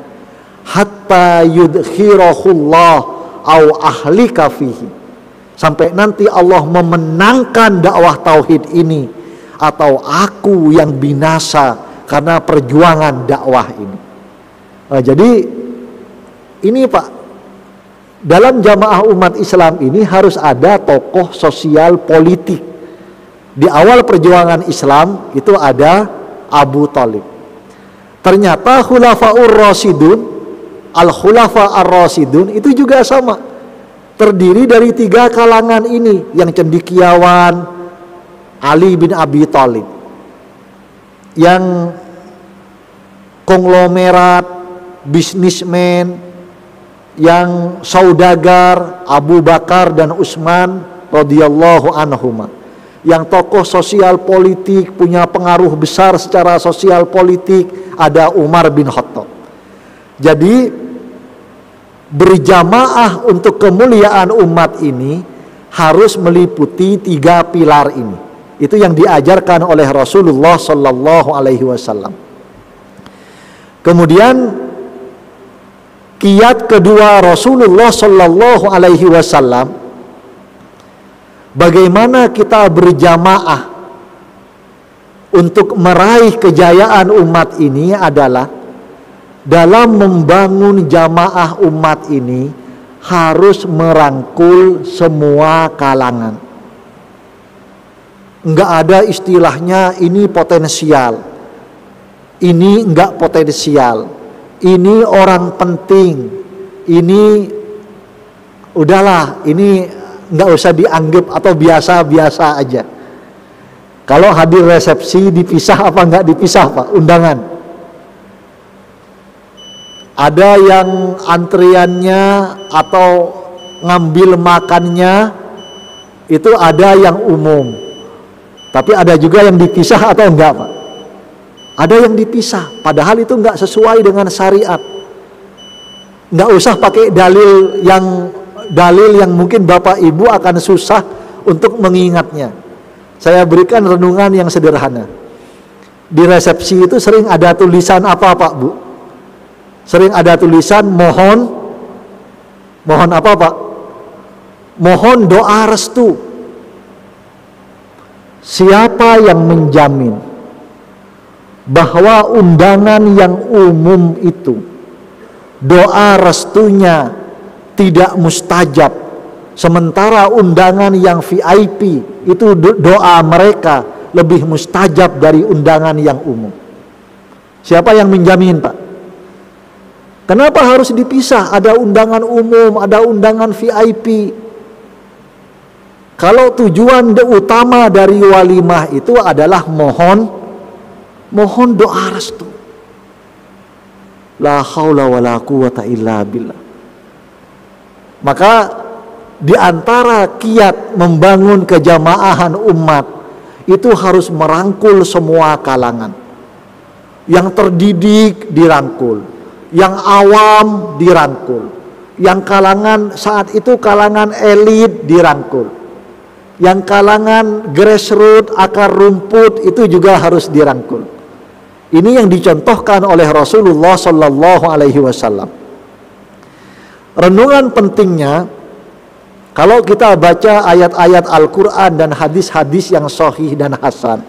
hatta yudkhirahullah au ahlika fihi, sampai nanti Allah memenangkan dakwah tauhid ini atau aku yang binasa karena perjuangan dakwah ini. Jadi ini Pak, dalam jamaah umat Islam ini harus ada tokoh sosial politik. Di awal perjuangan Islam itu ada Abu Thalib. Ternyata Khulafaur Rasyidun, Al-Khulafa Ar-Rasyidun itu juga sama, terdiri dari 3 kalangan ini, yang cendekiawan Ali bin Abi Thalib, yang konglomerat bisnismen, yang saudagar Abu Bakar dan Utsman radhiyallahu anhuma, yang tokoh sosial politik punya pengaruh besar secara sosial politik ada Umar bin Khattab. Jadi berjamaah untuk kemuliaan umat ini harus meliputi 3 pilar ini. Itu yang diajarkan oleh Rasulullah Sallallahu Alaihi Wasallam. Kemudian kiat kedua Rasulullah Shallallahu Alaihi Wasallam, bagaimana kita berjamaah untuk meraih kejayaan umat ini adalah dalam membangun jamaah umat ini harus merangkul semua kalangan. Enggak ada istilahnya ini potensial, ini enggak potensial, ini orang penting, ini udahlah, ini enggak usah dianggap atau biasa-biasa aja. Kalau hadir resepsi dipisah apa enggak dipisah Pak, undangan. Ada yang antriannya atau ngambil makannya itu ada yang umum. Tapi ada juga yang dipisah atau enggak Pak? Ada yang dipisah, padahal itu enggak sesuai dengan syariat. Enggak usah pakai dalil yang mungkin Bapak Ibu akan susah untuk mengingatnya. Saya berikan renungan yang sederhana. Di resepsi itu sering ada tulisan apa Pak Bu? Sering ada tulisan mohon apa Pak? Mohon doa restu. Siapa yang menjamin bahwa undangan yang umum itu doa restunya tidak mustajab, sementara undangan yang VIP itu doa mereka lebih mustajab dari undangan yang umum? Siapa yang menjamin Pak? Kenapa harus dipisah? Ada undangan umum, ada undangan VIP. Kalau tujuan utama dari walimah itu adalah mohon doa restu. La haula wala quwata illa billah. Maka di antara kiat membangun kejamaahan umat itu harus merangkul semua kalangan. Yang terdidik dirangkul, yang awam dirangkul, yang kalangan saat itu kalangan elit dirangkul, yang kalangan grassroots akar rumput itu juga harus dirangkul. Ini yang dicontohkan oleh Rasulullah Sallallahu Alaihi Wasallam. Renungan pentingnya, kalau kita baca ayat-ayat Al-Quran dan hadis-hadis yang sahih dan hasan,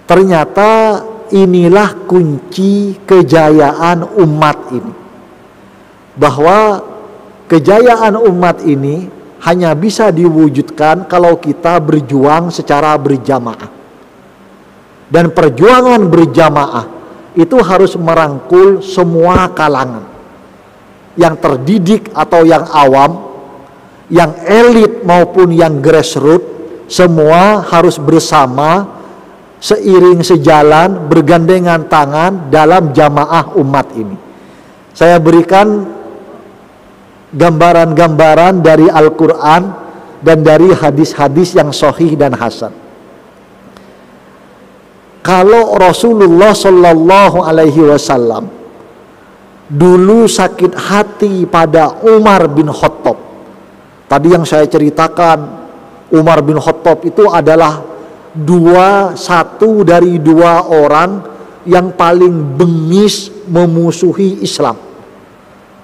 ternyata inilah kunci kejayaan umat ini. Bahwa kejayaan umat ini hanya bisa diwujudkan kalau kita berjuang secara berjamaah. Dan perjuangan berjamaah itu harus merangkul semua kalangan. Yang terdidik atau yang awam, yang elit maupun yang grassroots, semua harus bersama, seiring sejalan, bergandengan tangan dalam jamaah umat ini. Saya berikan gambaran-gambaran dari Al-Quran dan dari hadis-hadis yang sahih dan hasan. Kalau Rasulullah Shallallahu Alaihi Wasallam dulu sakit hati pada Umar bin Khattab, tadi yang saya ceritakan, Umar bin Khattab itu adalah satu dari dua orang yang paling bengis memusuhi Islam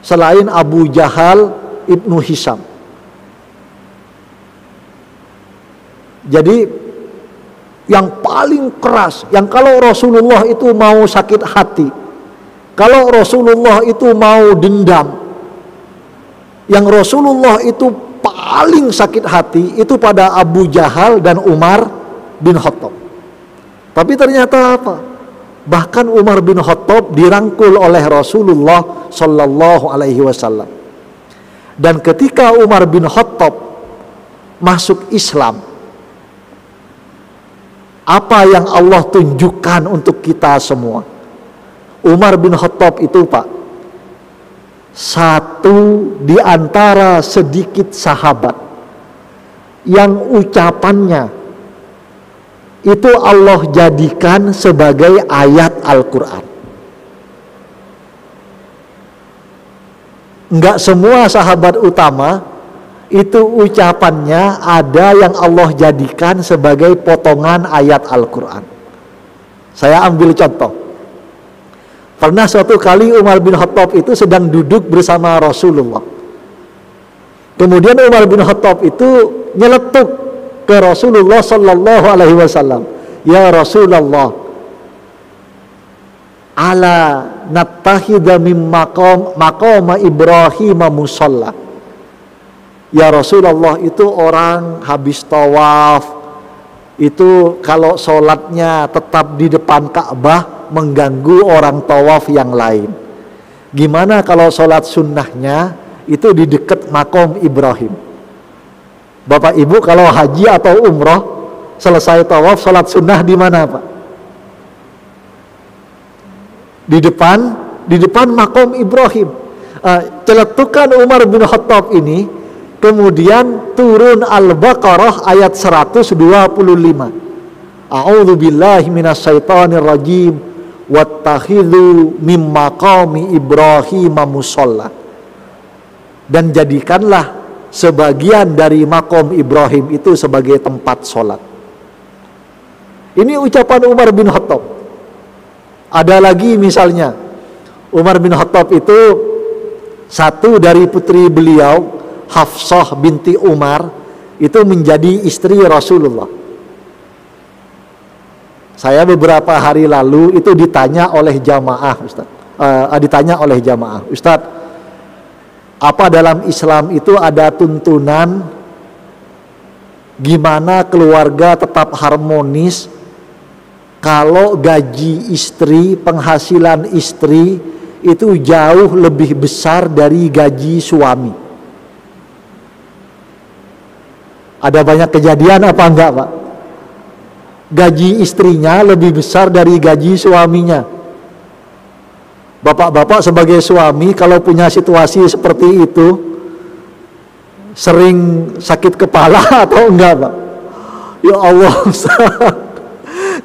selain Abu Jahal Ibnu Hisham. Jadi yang paling keras, yang kalau Rasulullah itu mau sakit hati, kalau Rasulullah itu mau dendam, yang Rasulullah itu paling sakit hati itu pada Abu Jahal dan Umar bin Khattab. Tapi ternyata apa? Bahkan Umar bin Khattab dirangkul oleh Rasulullah Sallallahu Alaihi Wasallam. Dan ketika Umar bin Khattab masuk Islam, apa yang Allah tunjukkan untuk kita semua? Umar bin Khattab itu Pak, satu di antara sedikit sahabat yang ucapannya itu Allah jadikan sebagai ayat Al-Quran. Enggak semua sahabat utama itu ucapannya ada yang Allah jadikan sebagai potongan ayat Al-Quran. Saya ambil contoh. Pernah suatu kali Umar bin Khattab itu sedang duduk bersama Rasulullah. Kemudian Umar bin Khattab itu nyeletuk ke Rasulullah sallallahu alaihi wasallam, "Ya Rasulullah, ala nattahidha min maqam Ibrahim musalla." Ya Rasulullah, itu orang habis tawaf itu kalau sholatnya tetap di depan Ka'bah mengganggu orang tawaf yang lain. Gimana kalau sholat sunnahnya itu di dekat makom Ibrahim? Bapak Ibu kalau haji atau umroh selesai tawaf sholat sunnah di mana, Pak? Di depan makom Ibrahim. Celetukan Umar bin Khattab ini kemudian turun Al-Baqarah ayat 125. A'udzu billahi minasyaitonir rajim wattakhidhu mim maqami Ibrahim musalla. Dan jadikanlah sebagian dari makom Ibrahim itu sebagai tempat sholat. Ini ucapan Umar bin Khattab. Ada lagi misalnya, Umar bin Khattab itu satu dari putri beliau Hafsah binti Umar itu menjadi istri Rasulullah. Saya beberapa hari lalu itu ditanya oleh jamaah, Ustaz. Ustaz, apa dalam Islam itu ada tuntunan gimana keluarga tetap harmonis kalau gaji istri, penghasilan istri itu jauh lebih besar dari gaji suami? Ada banyak kejadian apa enggak, Pak? Gaji istrinya lebih besar dari gaji suaminya. Bapak-bapak sebagai suami kalau punya situasi seperti itu sering sakit kepala atau enggak, Pak? Ya Allah,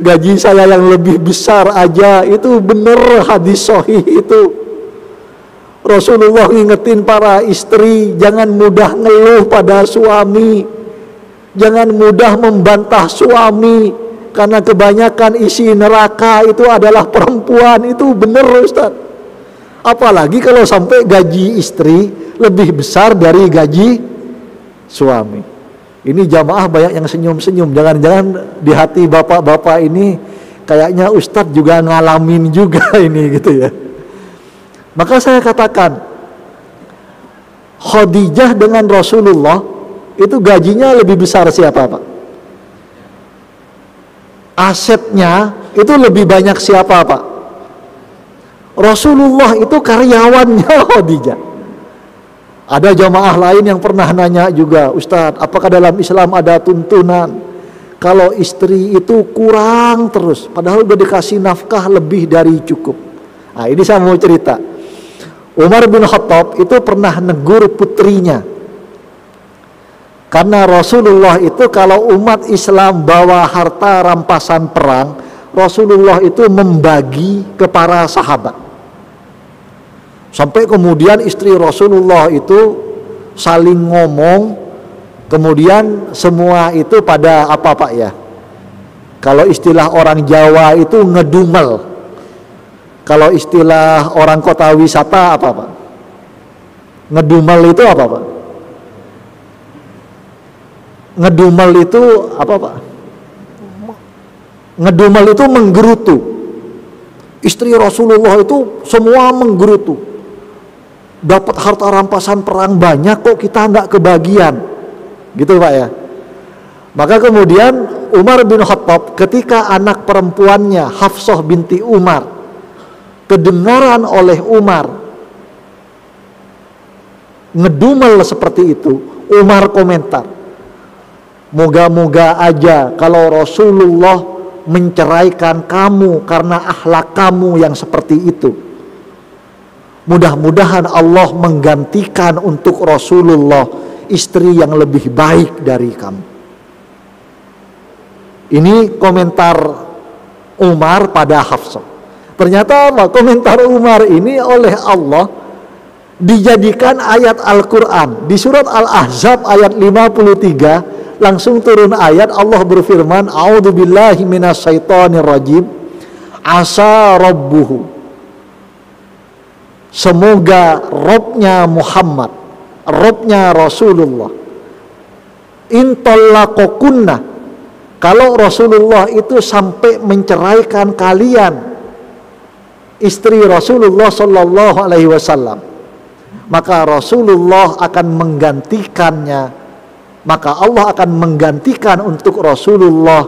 gaji saya yang lebih besar aja, itu bener hadis sahih itu. Rasulullah ngingetin para istri jangan mudah ngeluh pada suami, jangan mudah membantah suami, karena kebanyakan isi neraka itu adalah perempuan. Itu benar, Ustaz. Apalagi kalau sampai gaji istri lebih besar dari gaji suami. Ini jamaah banyak yang senyum-senyum. Jangan-jangan di hati bapak-bapak ini kayaknya Ustadz juga ngalamin juga ini gitu ya. Maka saya katakan, Khadijah dengan Rasulullah itu gajinya lebih besar siapa, Pak? Asetnya itu lebih banyak siapa, Pak? Rasulullah itu karyawannya Khadijah. Ada jamaah lain yang pernah nanya juga, Ustadz, apakah dalam Islam ada tuntunan kalau istri itu kurang terus, padahal udah dikasih nafkah lebih dari cukup? Nah, ini saya mau cerita. Umar bin Khattab itu pernah negur putrinya. Karena Rasulullah itu kalau umat Islam bawa harta rampasan perang, Rasulullah itu membagi ke para sahabat. Sampai kemudian istri Rasulullah itu saling ngomong, kemudian semua itu pada apa, Pak ya? Kalau istilah orang Jawa itu ngedumel. Kalau istilah orang kota wisata apa, Pak? Ngedumel itu apa, Pak? Ngedumel itu apa, Pak? Ngedumel itu menggerutu. Istri Rasulullah itu semua menggerutu. Dapat harta rampasan perang banyak kok kita nggak kebagian. Gitu, Pak ya. Maka kemudian Umar bin Khattab ketika anak perempuannya Hafsah binti Umar kedengaran oleh Umar ngedumel seperti itu, Umar komentar, moga-moga aja kalau Rasulullah menceraikan kamu karena akhlak kamu yang seperti itu. Mudah-mudahan Allah menggantikan untuk Rasulullah istri yang lebih baik dari kamu. Ini komentar Umar pada Hafsah. Ternyata apa? Komentar Umar ini oleh Allah dijadikan ayat Al-Quran. Di surat Al-Ahzab ayat 53 langsung turun ayat, Allah berfirman, A'udzu billahi minasyaitonir rajim, asa rabbuhu semoga Robnya Muhammad, Robnya Rasulullah, intallaqokunna, kalau Rasulullah itu sampai menceraikan kalian, istri Rasulullah Sallallahu Alaihi Wasallam, maka Rasulullah akan menggantikannya, maka Allah akan menggantikan untuk Rasulullah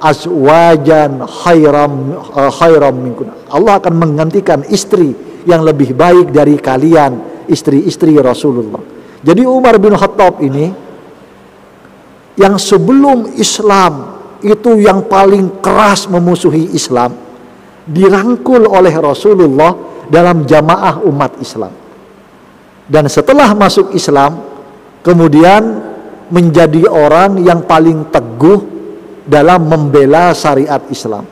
azwajan khairam minkun. Allah akan menggantikan istri yang lebih baik dari kalian, istri-istri Rasulullah. Jadi Umar bin Khattab ini yang sebelum Islam itu yang paling keras memusuhi Islam, dirangkul oleh Rasulullah dalam jamaah umat Islam. Dan setelah masuk Islam, kemudian menjadi orang yang paling teguh dalam membela syariat Islam.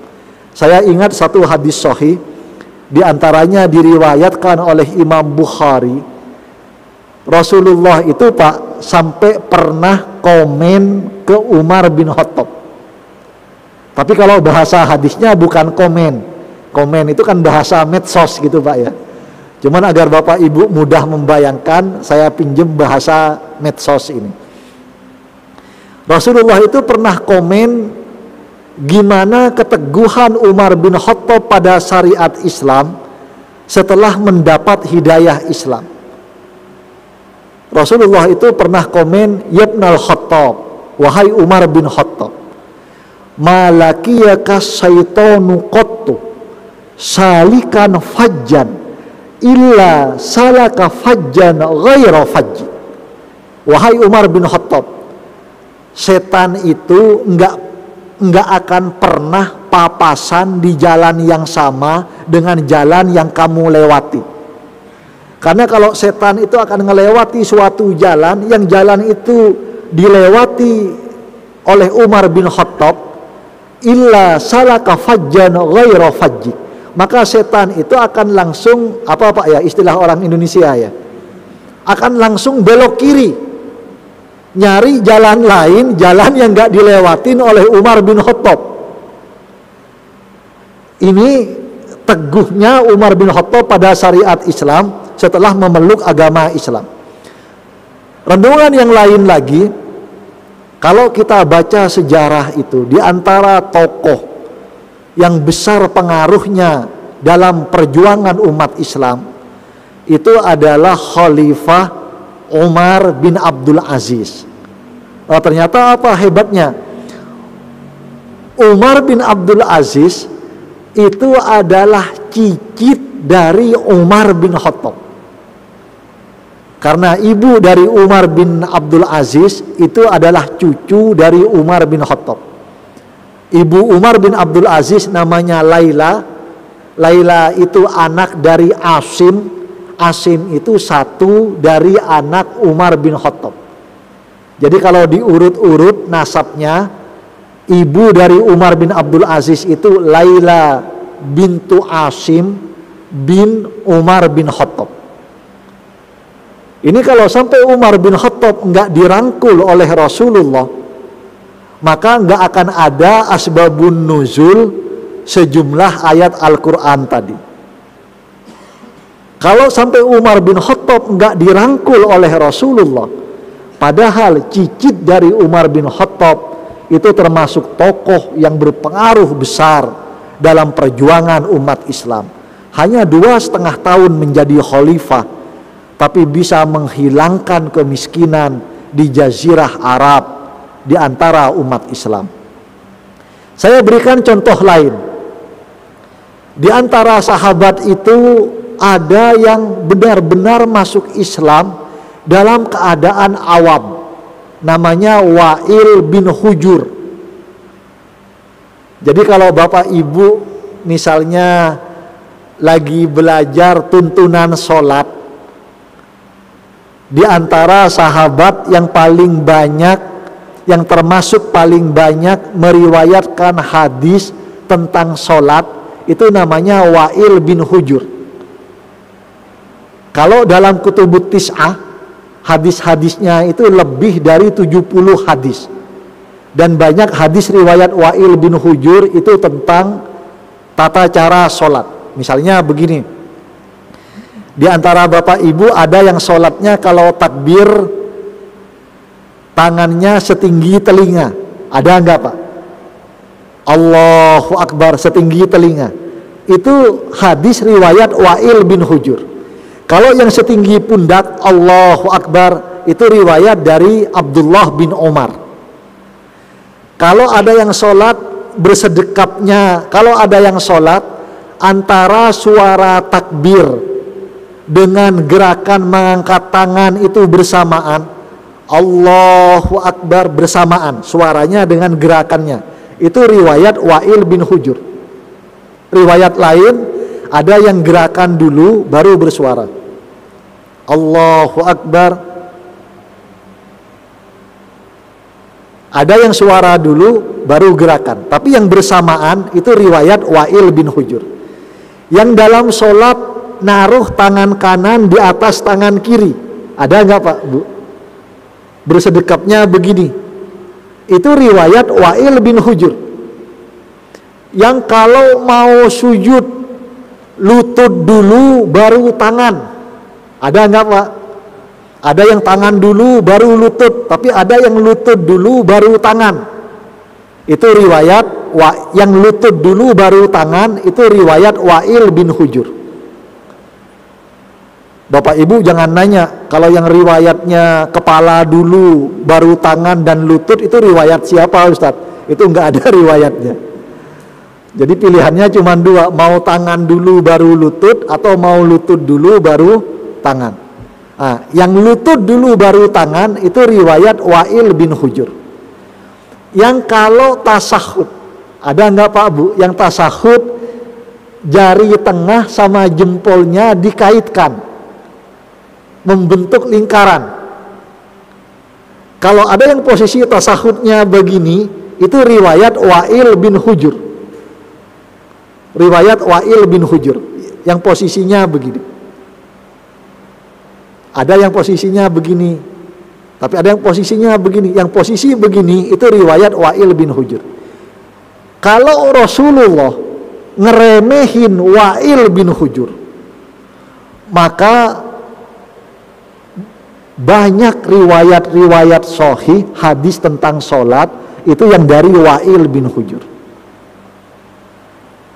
Saya ingat satu hadis sahih, di antaranya diriwayatkan oleh Imam Bukhari. Rasulullah itu Pak sampai pernah komen ke Umar bin Khattab. Tapi kalau bahasa hadisnya bukan komen. Komen itu kan bahasa medsos gitu Pak ya. Cuman agar Bapak Ibu mudah membayangkan, saya pinjem bahasa medsos ini. Rasulullah itu pernah komen gimana keteguhan Umar bin Khattab pada syariat Islam setelah mendapat hidayah Islam. Rasulullah itu pernah komen, Yabnal Khattab, wahai Umar bin Khattab, malakiyaka syaitanu qattu salikan fajjan illa salaka fajjan ghaira fajji. Wahai Umar bin Khattab, setan itu enggak akan pernah papasan di jalan yang sama dengan jalan yang kamu lewati. Karena kalau setan itu akan melewati suatu jalan, yang jalan itu dilewati oleh Umar bin Khattab, illa salaka fajjan ghaira fajji, maka setan itu akan langsung, apa Pak ya istilah orang Indonesia ya, akan langsung belok kiri, nyari jalan lain, jalan yang gak dilewatin oleh Umar bin Khattab. Ini teguhnya Umar bin Khattab pada syariat Islam setelah memeluk agama Islam. Renungan yang lain lagi, kalau kita baca sejarah itu, di antara tokoh yang besar pengaruhnya dalam perjuangan umat Islam itu adalah Khalifah Umar bin Abdul Aziz. Oh, ternyata apa hebatnya? Umar bin Abdul Aziz itu adalah cicit dari Umar bin Khattab. Karena ibu dari Umar bin Abdul Aziz itu adalah cucu dari Umar bin Khattab. Ibu Umar bin Abdul Aziz namanya Laila. Laila itu anak dari Asim. Asim itu satu dari anak Umar bin Khattab. Jadi kalau diurut-urut nasabnya, ibu dari Umar bin Abdul Aziz itu Laila bintu Asim bin Umar bin Khattab. Ini kalau sampai Umar bin Khattab enggak dirangkul oleh Rasulullah, maka enggak akan ada asbabun nuzul sejumlah ayat Al-Quran tadi. Kalau sampai Umar bin Khattab enggak dirangkul oleh Rasulullah, padahal cicit dari Umar bin Khattab itu termasuk tokoh yang berpengaruh besar dalam perjuangan umat Islam. Hanya 2,5 tahun menjadi khalifah, tapi bisa menghilangkan kemiskinan di Jazirah Arab di antara umat Islam. Saya berikan contoh lain. Di antara sahabat itu ada yang benar-benar masuk Islam dalam keadaan awam. Namanya Wa'il bin Hujur. Jadi kalau Bapak Ibu misalnya lagi belajar tuntunan sholat, di antara sahabat yang paling banyak, yang termasuk paling banyak meriwayatkan hadis tentang sholat, itu namanya Wa'il bin Hujur. Kalau dalam Kutubut Tis'ah, hadis-hadisnya itu lebih dari 70 hadis. Dan banyak hadis riwayat Wa'il bin Hujur itu tentang tata cara sholat. Misalnya begini, Di antara bapak ibu ada yang sholatnya kalau takbir tangannya setinggi telinga. Ada enggak Pak? Allahu Akbar setinggi telinga. Itu hadis riwayat Wa'il bin Hujur. Kalau yang setinggi pundak Allahu Akbar itu riwayat dari Abdullah bin Umar. Kalau ada yang sholat bersedekapnya, kalau ada yang sholat antara suara takbir dengan gerakan mengangkat tangan itu bersamaan, Allahu Akbar bersamaan suaranya dengan gerakannya, itu riwayat Wa'il bin Hujur. Riwayat lain ada yang gerakan dulu baru bersuara Allahu Akbar, ada yang suara dulu baru gerakan, tapi yang bersamaan itu riwayat Wa'il bin Hujur. Yang dalam sholat naruh tangan kanan di atas tangan kiri, ada nggak Pak Bu? Bersedekapnya begini, itu riwayat Wa'il bin Hujur. Yang kalau mau sujud lutut dulu baru tangan, ada nggak Pak? Ada yang tangan dulu baru lutut, tapi ada yang lutut dulu baru tangan. Itu riwayat yang lutut dulu baru tangan, itu riwayat Wa'il bin Hujur. Bapak Ibu jangan nanya, kalau yang riwayatnya kepala dulu baru tangan dan lutut itu riwayat siapa Ustadz? Itu enggak ada riwayatnya. Jadi pilihannya cuma dua, mau tangan dulu baru lutut atau mau lutut dulu baru tangan. Nah, yang lutut dulu baru tangan itu riwayat Wa'il bin Hujur. Yang kalau tasahud, ada enggak Pak Bu? Yang tasahud jari tengah sama jempolnya dikaitkan membentuk lingkaran. Kalau ada yang posisi tasahudnya begini, itu riwayat Wa'il bin Hujur. Riwayat Wa'il bin Hujur yang posisinya begini. Ada yang posisinya begini, tapi ada yang posisinya begini. Yang posisi begini itu riwayat Wa'il bin Hujur. Kalau Rasulullah ngeremehin Wa'il bin Hujur, maka banyak riwayat-riwayat sahih hadis tentang sholat itu yang dari Wa'il bin Hujur.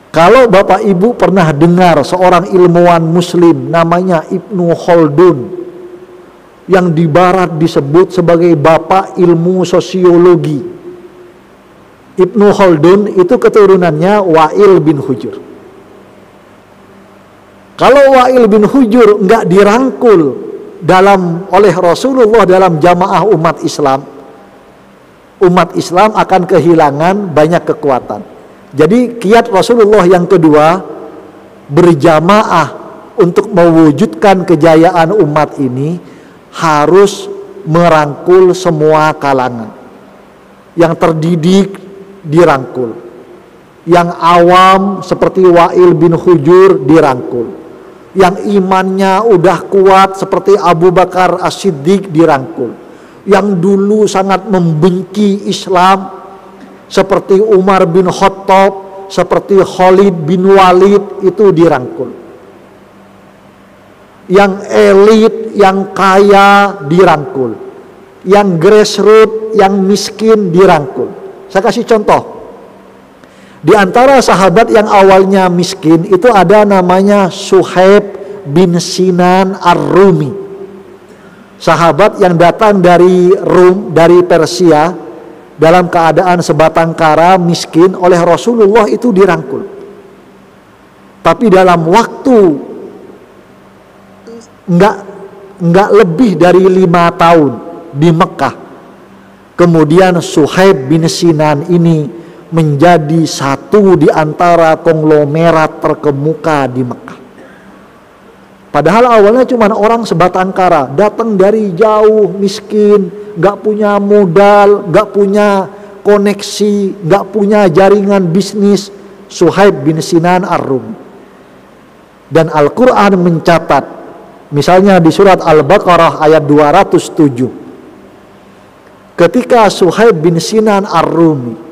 Kalau Bapak Ibu pernah dengar seorang ilmuwan muslim namanya Ibnu Khaldun, yang di barat disebut sebagai bapak ilmu sosiologi. Ibnu Khaldun itu keturunannya Wa'il bin Hujur. Kalau Wa'il bin Hujur enggak dirangkul oleh Rasulullah dalam jamaah umat Islam akan kehilangan banyak kekuatan. Jadi kiat Rasulullah yang kedua berjamaah untuk mewujudkan kejayaan umat ini harus merangkul semua kalangan. Yang terdidik dirangkul, yang awam seperti Wa'il bin Hujur dirangkul, yang imannya udah kuat seperti Abu Bakar As-Siddiq dirangkul, yang dulu sangat membenci Islam seperti Umar bin Khattab, seperti Khalid bin Walid itu dirangkul, yang elit, yang kaya dirangkul, yang grassroots, yang miskin dirangkul. Saya kasih contoh. Di antara sahabat yang awalnya miskin itu ada namanya Suhaib bin Sinan Ar-Rumi. Sahabat yang datang dari Rum, dari Persia, dalam keadaan sebatang kara, miskin, oleh Rasulullah itu dirangkul. Tapi dalam waktu enggak lebih dari 5 tahun di Mekah, kemudian Suhaib bin Sinan ini menjadi satu di antara konglomerat terkemuka di Mekah. Padahal awalnya cuma orang sebatang kara, datang dari jauh, miskin, gak punya modal, gak punya koneksi, gak punya jaringan bisnis. Suhaib bin Sinan Ar-Rum. Dan Al-Quran mencatat, misalnya di surat Al-Baqarah ayat 207, ketika Suhaib bin Sinan Ar-Rumi,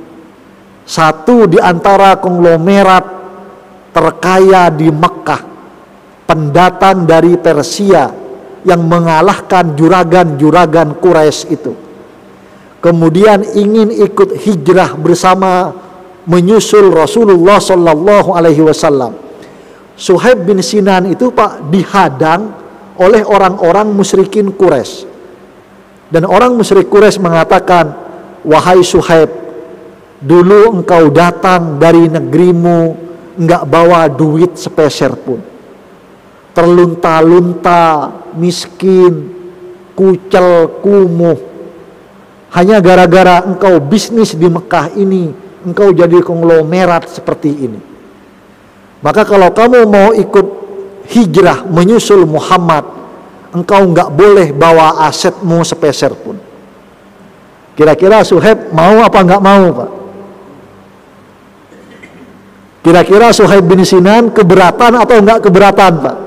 satu di antara konglomerat terkaya di Mekah, pendatang dari Persia yang mengalahkan juragan-juragan Quraisy itu, kemudian ingin ikut hijrah bersama menyusul Rasulullah Shallallahu Alaihi Wasallam. Suhaib bin Sinan itu Pak dihadang oleh orang-orang musyrikin Quraisy, dan orang musyrik Quraisy mengatakan, wahai Suhaib, dulu engkau datang dari negerimu enggak bawa duit sepeser pun, terlunta-lunta, miskin, kucel, kumuh. Hanya gara-gara engkau bisnis di Mekah ini, engkau jadi konglomerat seperti ini. Maka kalau kamu mau ikut hijrah menyusul Muhammad, engkau enggak boleh bawa asetmu sepeser pun. Kira-kira Suhaib mau apa enggak mau, Pak? Kira-kira Suhaib bin Sinan keberatan atau enggak keberatan, Pak?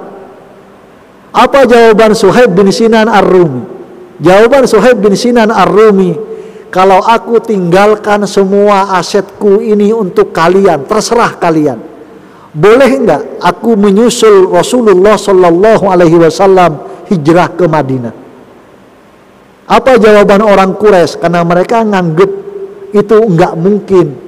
Apa jawaban Suhaib bin Sinan Ar-Rumi? Jawaban Suhaib bin Sinan Ar-Rumi, kalau aku tinggalkan semua asetku ini untuk kalian, terserah kalian. Boleh enggak aku menyusul Rasulullah Shallallahu Alaihi Wasallam hijrah ke Madinah? Apa jawaban orang Quraisy? Karena mereka nganggep itu enggak mungkin.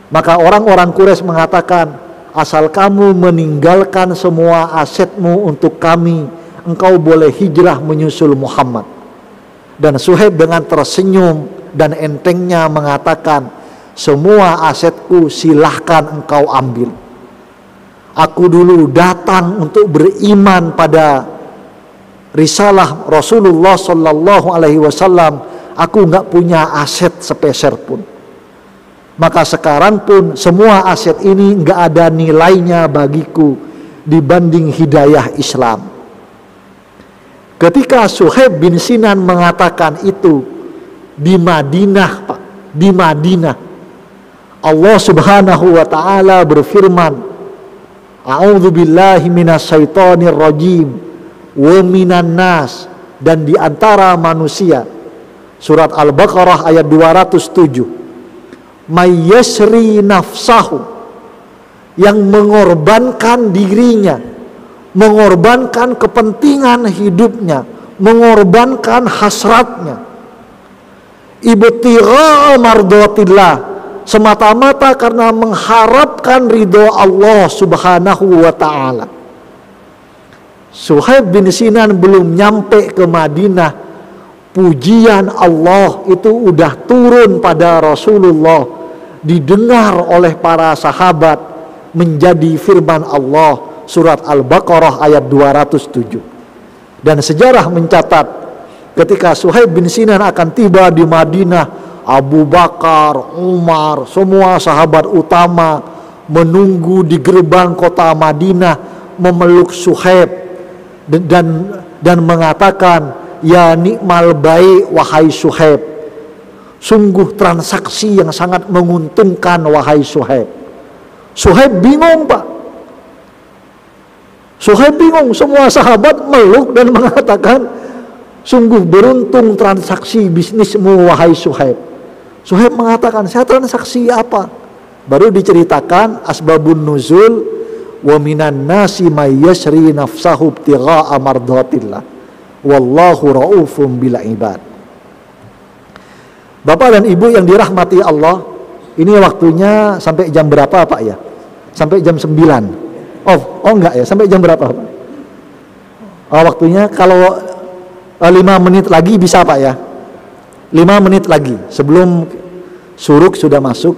Maka orang-orang Quraisy mengatakan, asal kamu meninggalkan semua asetmu untuk kami, engkau boleh hijrah menyusul Muhammad. Dan Suhaib dengan tersenyum dan entengnya mengatakan, semua asetku silahkan engkau ambil. Aku dulu datang untuk beriman pada risalah Rasulullah Sallallahu Alaihi Wasallam. Aku nggak punya aset sepeser pun. Maka sekarang pun semua aset ini nggak ada nilainya bagiku dibanding hidayah Islam. Ketika Suhaib bin Sinan mengatakan itu di Madinah, Pak, di Madinah, Allah Subhanahu wa taala berfirman, A'udzu billahi minasyaitonir rajim wa minan nas, dan di antara manusia. Surat Al-Baqarah ayat 207. Mayyasri nafsahu, yang mengorbankan dirinya, mengorbankan kepentingan hidupnya, mengorbankan hasratnya, ibtigha mardatillah, semata-mata karena mengharapkan ridho Allah Subhanahu wa ta'ala. Suhaib bin Sinan belum nyampe ke Madinah, pujian Allah itu udah turun pada Rasulullah, didengar oleh para sahabat, menjadi firman Allah, surat Al-Baqarah ayat 207. Dan sejarah mencatat, ketika Suhaib bin Sinan akan tiba di Madinah, Abu Bakar, Umar, semua sahabat utama menunggu di gerbang kota Madinah memeluk Suhaib dan mengatakan, ya nikmal baik wahai Suhaib, sungguh transaksi yang sangat menguntungkan wahai Suhaib. Suhaib bingung, Pak. Suhaib bingung, semua sahabat meluk dan mengatakan, sungguh beruntung transaksi bisnismu wahai Suhaib. Suhaib mengatakan, saya transaksi apa? Baru diceritakan asbabun nuzul, wa minan nasi may yasri nafsahu ibtigha'a mardatillah wallahu raufum bil ibad. Bapak dan Ibu yang dirahmati Allah, ini waktunya sampai jam berapa, Pak ya? Sampai jam 9. Oh enggak ya, sampai jam berapa, Pak? Oh, waktunya kalau 5 menit lagi bisa, Pak ya? 5 menit lagi sebelum suruk sudah masuk.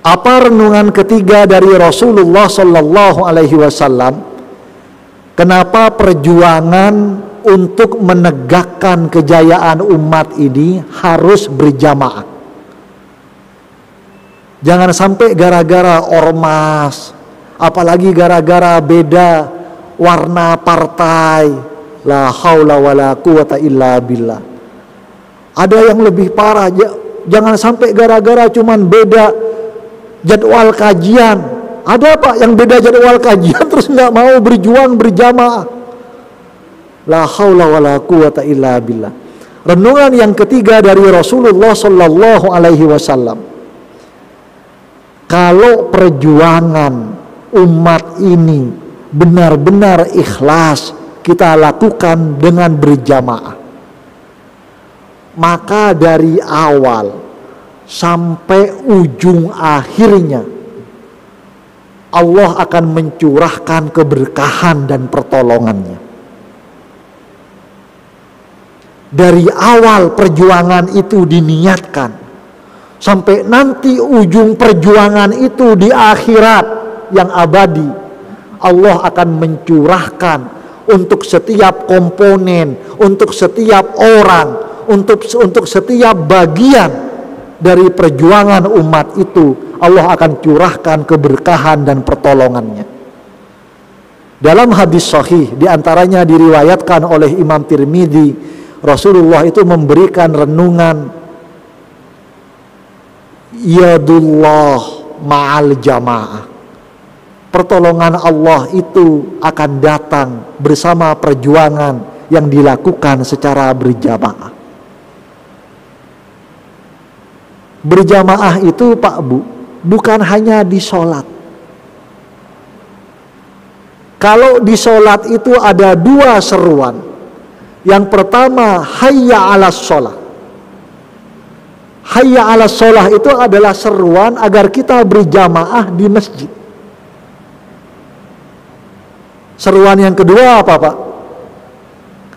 Apa renungan ketiga dari Rasulullah Sallallahu Alaihi Wasallam? Kenapa perjuangan untuk menegakkan kejayaan umat ini harus berjamaah? Jangan sampai gara-gara ormas, apalagi gara-gara beda warna partai, la haula wala quwata illa billah. Ada yang lebih parah, jangan sampai gara-gara cuman beda jadwal kajian. Ada Pak yang beda jadwal kajian terus nggak mau berjuang berjamaah. La haula wala quwata illa billah. Renungan yang ketiga dari Rasulullah Sallallahu Alaihi Wasallam. Kalau perjuangan umat ini benar-benar ikhlas kita lakukan dengan berjamaah, maka dari awal sampai ujung akhirnya Allah akan mencurahkan keberkahan dan pertolongannya. Dari awal perjuangan itu diniatkan sampai nanti ujung perjuangan itu di akhirat yang abadi, Allah akan mencurahkan untuk setiap komponen, untuk setiap orang, untuk setiap bagian dari perjuangan umat itu, Allah akan curahkan keberkahan dan pertolongannya. Dalam hadis sahih, diantaranya diriwayatkan oleh Imam Tirmidzi, Rasulullah itu memberikan renungan yadullah ma'al jamaah. Pertolongan Allah itu akan datang bersama perjuangan yang dilakukan secara berjamaah. Berjamaah itu Pak Bu, bukan hanya di sholat. Kalau di sholat itu ada dua seruan. Yang pertama, hayya 'alas sholah. Hayya 'alas sholah itu adalah seruan agar kita berjamaah di masjid. Seruan yang kedua apa Pak?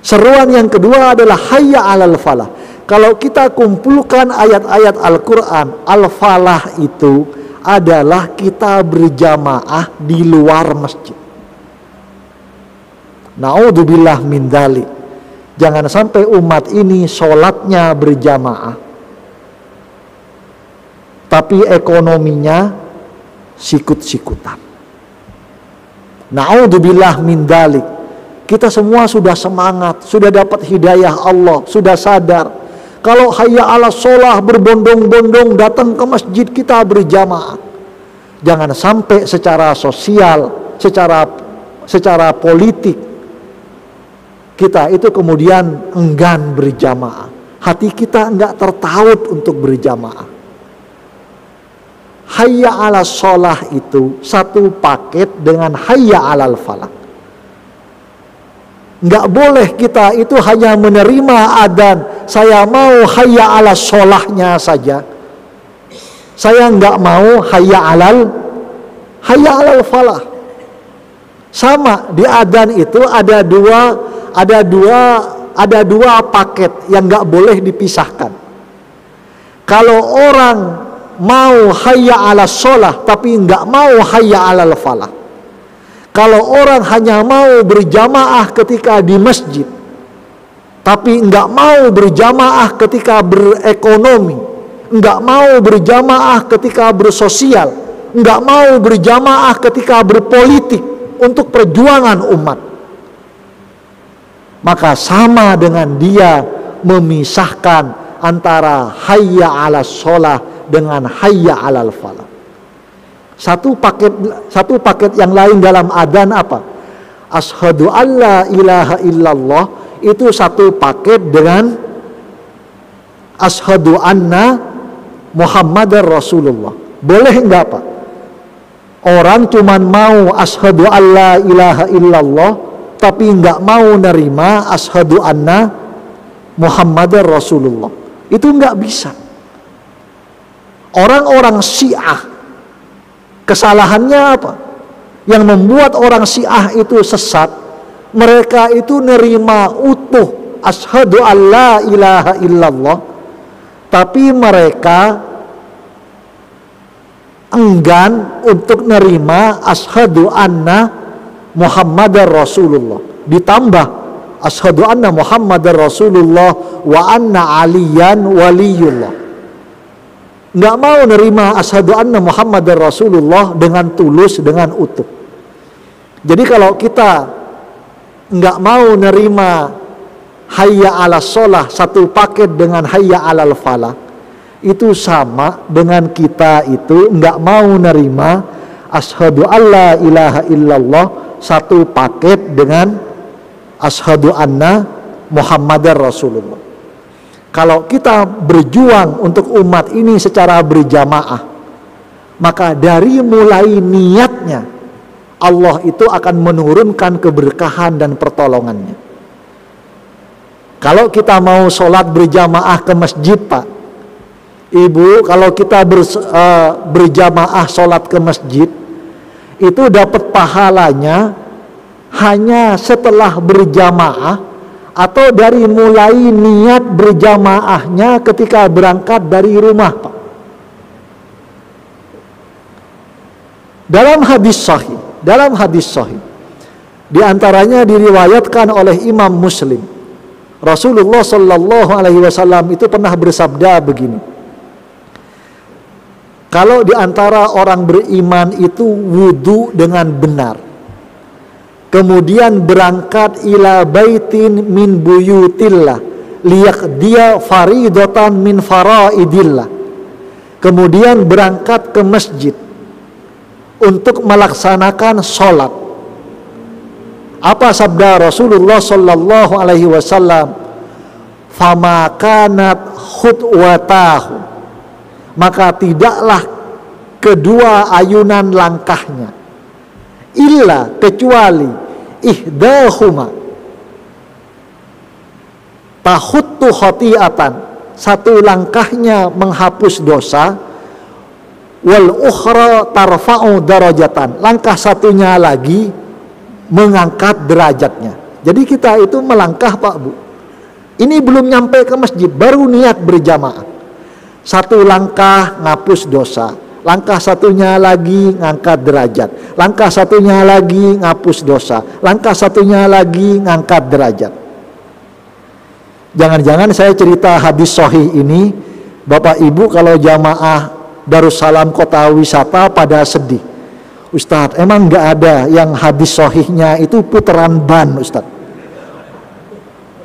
Seruan yang kedua adalah hayya 'alal falah. Kalau kita kumpulkan ayat-ayat Al-Quran, al-falah itu adalah kita berjamaah di luar masjid. Na'udzubillah min dzalik. Jangan sampai umat ini sholatnya berjamaah, tapi ekonominya sikut-sikutan. Na'udzubillah min dzalik. Kita semua sudah semangat, sudah dapat hidayah Allah, sudah sadar. Kalau hayya 'alas sholah berbondong-bondong datang ke masjid kita berjamaah. Jangan sampai secara sosial, secara politik, kita itu kemudian enggan berjamaah. Hati kita enggak tertaut untuk berjamaah. Hayya 'alas sholah itu satu paket dengan hayya 'alal falah. Enggak boleh kita itu hanya menerima adzan, saya mau hayya 'alas sholahnya saja. Saya enggak mau hayya 'alal falah. Sama di adzan itu ada dua paket yang nggak boleh dipisahkan. Kalau orang mau hayya 'alas sholah tapi nggak mau hayya 'alal falah. Kalau orang hanya mau berjamaah ketika di masjid tapi nggak mau berjamaah ketika berekonomi, nggak mau berjamaah ketika bersosial, nggak mau berjamaah ketika berpolitik untuk perjuangan umat, maka sama dengan dia memisahkan antara hayya 'alas sholah dengan hayya 'alal falah. Satu paket yang lain dalam adzan apa? Asyhadu alla ilaha illallah, itu satu paket dengan asyhadu anna Muhammadar Rasulullah. Boleh enggak Pak? Orang cuman mau asyhadu alla ilaha illallah tapi enggak mau nerima asyhadu anna Muhammadar Rasulullah. Itu enggak bisa. Orang-orang Syiah, kesalahannya apa? Yang membuat orang Syiah itu sesat, mereka itu nerima utuh asyhadu alla ilaha illallah, tapi mereka enggan untuk nerima asyhadu anna Muhammadar Rasulullah. Ditambah asyhadu anna Muhammadar Rasulullah wa anna aliyan waliyullah. Nggak mau nerima asyhadu anna Muhammadar Rasulullah dengan tulus, dengan utuh. Jadi kalau kita nggak mau nerima hayya 'alas sholah satu paket dengan hayya 'alal falah, itu sama dengan kita itu nggak mau nerima asyhadu alla ilaha illallah satu paket dengan asyhadu anna Muhammadar Rasulullah. Kalau kita berjuang untuk umat ini secara berjamaah, maka dari mulai niatnya Allah itu akan menurunkan keberkahan dan pertolongannya. Kalau kita mau sholat berjamaah ke masjid, Pak, Ibu, kalau kita berjamaah sholat ke masjid, itu dapat pahalanya hanya setelah berjamaah atau dari mulai niat berjamaahnya ketika berangkat dari rumah, Pak. Dalam hadis sahih, di antaranya diriwayatkan oleh Imam Muslim, Rasulullah Shallallahu Alaihi Wasallam itu pernah bersabda begini: kalau di antara orang beriman itu wudu dengan benar, kemudian berangkat ila baitin min buyutillah liyaqdiya faridatan min faraidillah, kemudian berangkat ke masjid untuk melaksanakan sholat. Apa sabda Rasulullah Sallallahu Alaihi Wasallam? Fama kanat khutwatahu, maka tidaklah kedua ayunan langkahnya, illa kecuali ihdahuma tahuttu khati'atan, satu langkahnya menghapus dosa, wal ukhra tarfa'u darajatan, langkah satunya lagi mengangkat derajatnya. Jadi kita itu melangkah, Pak Bu, ini belum nyampe ke masjid, baru niat berjamaah, satu langkah ngapus dosa, langkah satunya lagi ngangkat derajat, langkah satunya lagi ngapus dosa, langkah satunya lagi ngangkat derajat. Jangan-jangan saya cerita hadis sahih ini, Bapak Ibu kalau jamaah Darussalam Kota Wisata pada sedih. Ustadz, emang nggak ada yang hadis sahihnya itu putaran ban, Ustadz?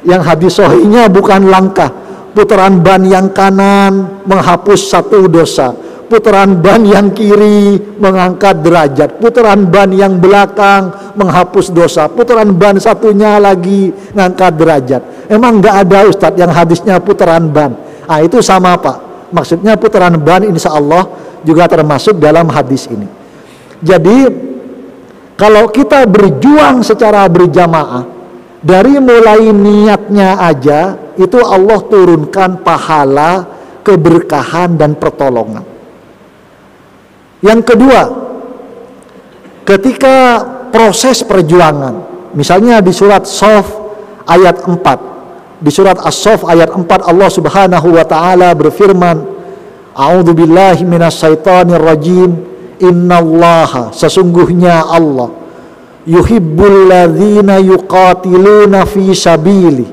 Yang hadis sahihnya bukan langkah, putaran ban yang kanan menghapus satu dosa, putaran ban yang kiri mengangkat derajat, putaran ban yang belakang menghapus dosa, putaran ban satunya lagi ngangkat derajat. Emang nggak ada, Ustadz, yang hadisnya putaran ban? Ah, itu sama, Pak. Maksudnya putaran ban insya Allah juga termasuk dalam hadis ini. Jadi kalau kita berjuang secara berjamaah, dari mulai niatnya aja itu Allah turunkan pahala, keberkahan dan pertolongan. Yang kedua, ketika proses perjuangan, misalnya di surat Shaf ayat 4, di surat As-Saff ayat 4 Allah Subhanahu wa taala berfirman, A'udzubillahi minasyaitonir rajim, innallaha, sesungguhnya Allah, yuhibbul ladzina yuqatiluna fi sabili,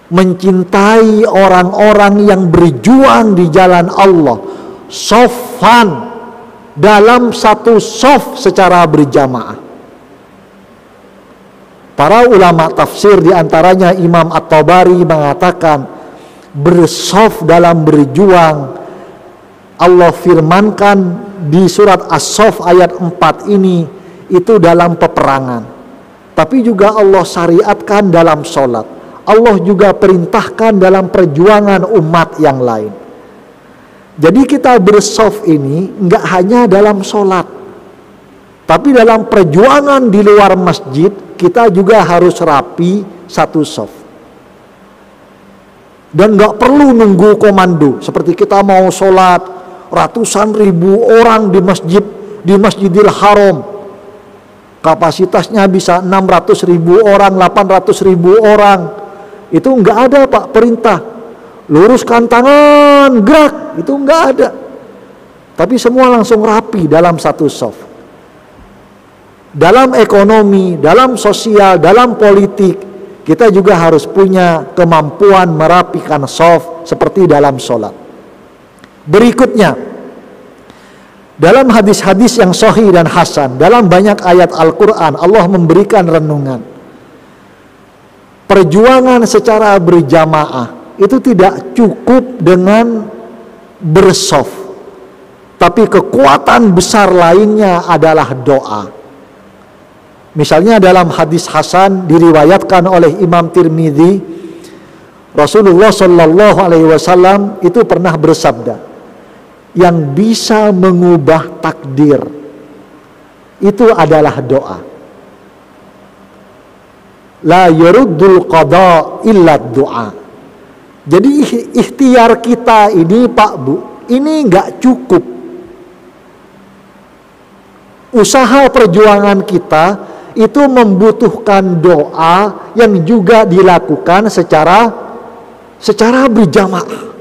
mencintai orang-orang yang berjuang di jalan Allah, shaffan, dalam satu shaf secara berjamaah. Para ulama tafsir diantaranya Imam At-Tabari mengatakan bersaf dalam berjuang, Allah firmankan di surat As-Saff ayat 4 ini itu dalam peperangan, tapi juga Allah syariatkan dalam sholat, Allah juga perintahkan dalam perjuangan umat yang lain. Jadi kita bersaf ini enggak hanya dalam sholat, tapi dalam perjuangan di luar masjid kita juga harus rapi satu shaf. Dan gak perlu nunggu komando, seperti kita mau sholat ratusan ribu orang di masjid, di Masjidil Haram, kapasitasnya bisa 600.000 orang, 800.000 orang. Itu gak ada, Pak, perintah luruskan tangan, gerak, itu gak ada. Tapi semua langsung rapi dalam satu shaf. Dalam ekonomi, dalam sosial, dalam politik, kita juga harus punya kemampuan merapikan shaf seperti dalam sholat. Berikutnya, dalam hadis-hadis yang sahih dan hasan, dalam banyak ayat Al-Quran, Allah memberikan renungan. Perjuangan secara berjamaah itu tidak cukup dengan bershaf, tapi kekuatan besar lainnya adalah doa. Misalnya dalam hadis hasan diriwayatkan oleh Imam Tirmidzi, Rasulullah Shallallahu Alaihi Wasallam itu pernah bersabda, yang bisa mengubah takdir, itu adalah doa. La yuruddul qada illa doa. Jadi ikhtiar kita ini Pak Bu, ini nggak cukup. Usaha perjuangan kita itu membutuhkan doa yang juga dilakukan secara berjamaah.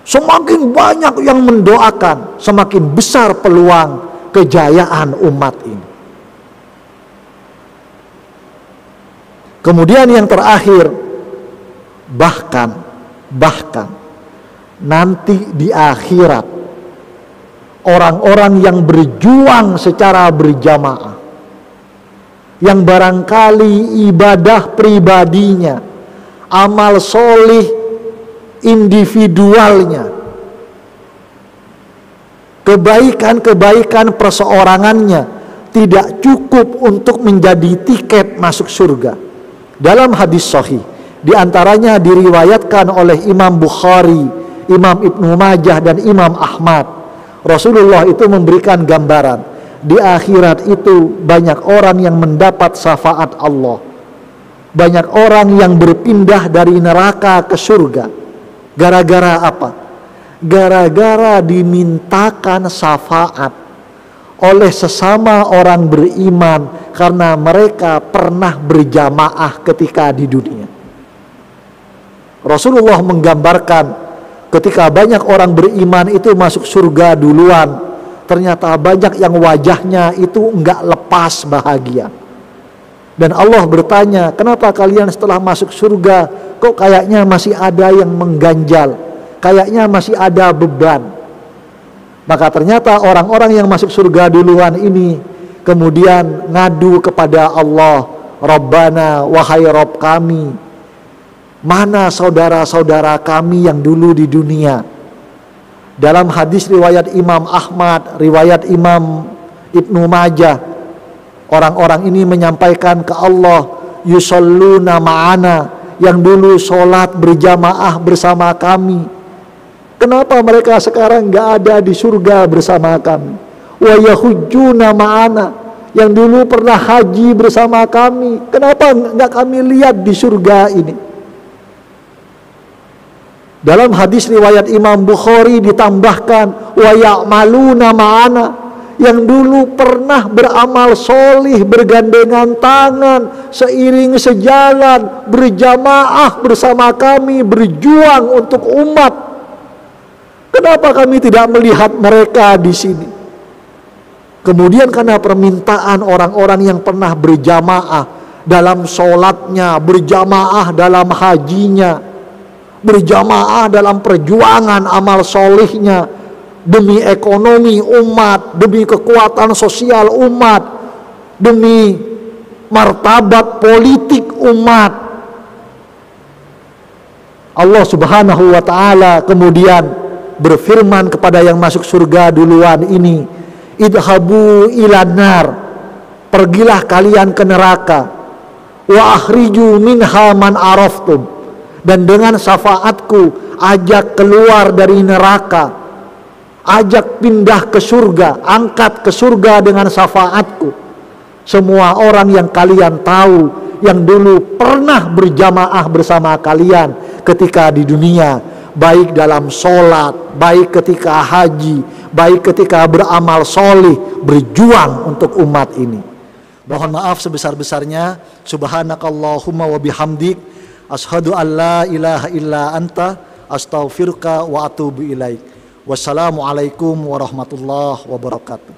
Semakin banyak yang mendoakan, semakin besar peluang kejayaan umat ini. Kemudian yang terakhir, bahkan nanti di akhirat, orang-orang yang berjuang secara berjamaah, yang barangkali ibadah pribadinya, amal solih individualnya, kebaikan-kebaikan perseorangannya tidak cukup untuk menjadi tiket masuk surga. Dalam hadis sahih, diantaranya diriwayatkan oleh Imam Bukhari, Imam Ibnu Majah dan Imam Ahmad, Rasulullah itu memberikan gambaran, di akhirat itu banyak orang yang mendapat syafaat Allah, banyak orang yang berpindah dari neraka ke surga. Gara-gara apa? Gara-gara dimintakan syafaat oleh sesama orang beriman karena mereka pernah berjamaah ketika di dunia. Rasulullah menggambarkan ketika banyak orang beriman itu masuk surga duluan, ternyata banyak yang wajahnya itu enggak lepas bahagia. Dan Allah bertanya, kenapa kalian setelah masuk surga kok kayaknya masih ada yang mengganjal, kayaknya masih ada beban. Maka ternyata orang-orang yang masuk surga duluan ini kemudian ngadu kepada Allah, Rabbana, wahai Rabb kami, mana saudara-saudara kami yang dulu di dunia. Dalam hadis riwayat Imam Ahmad, riwayat Imam Ibnu Majah, orang-orang ini menyampaikan ke Allah, yusalluna ma'ana, yang dulu sholat berjamaah bersama kami, kenapa mereka sekarang gak ada di surga bersama kami? Wa yahujjuna ma'ana, yang dulu pernah haji bersama kami, kenapa gak kami lihat di surga ini? Dalam hadis riwayat Imam Bukhari ditambahkan, wa ya'maluna ma'ana, yang dulu pernah beramal solih bergandengan tangan, seiring sejalan, berjamaah bersama kami, berjuang untuk umat. Kenapa kami tidak melihat mereka di sini? Kemudian karena permintaan orang-orang yang pernah berjamaah dalam sholatnya, berjamaah dalam hajinya, berjamaah dalam perjuangan amal solihnya, demi ekonomi umat, demi kekuatan sosial umat, demi martabat politik umat. Allah Subhanahu wa ta'ala kemudian berfirman kepada yang masuk surga duluan ini, idhabu ilan nar, pergilah kalian ke neraka, wa akhriju minha man araftum, dan dengan syafaatku ajak keluar dari neraka, ajak pindah ke surga, angkat ke surga dengan syafaatku semua orang yang kalian tahu, yang dulu pernah berjamaah bersama kalian ketika di dunia, baik dalam sholat, baik ketika haji, baik ketika beramal solih, berjuang untuk umat ini. Mohon maaf sebesar-besarnya. Subhanakallahumma wa bihamdik, asyhadu an la ilaha illa anta, astaghfiruka wa atubu ilaik. Wassalamualaikum warahmatullahi wabarakatuh.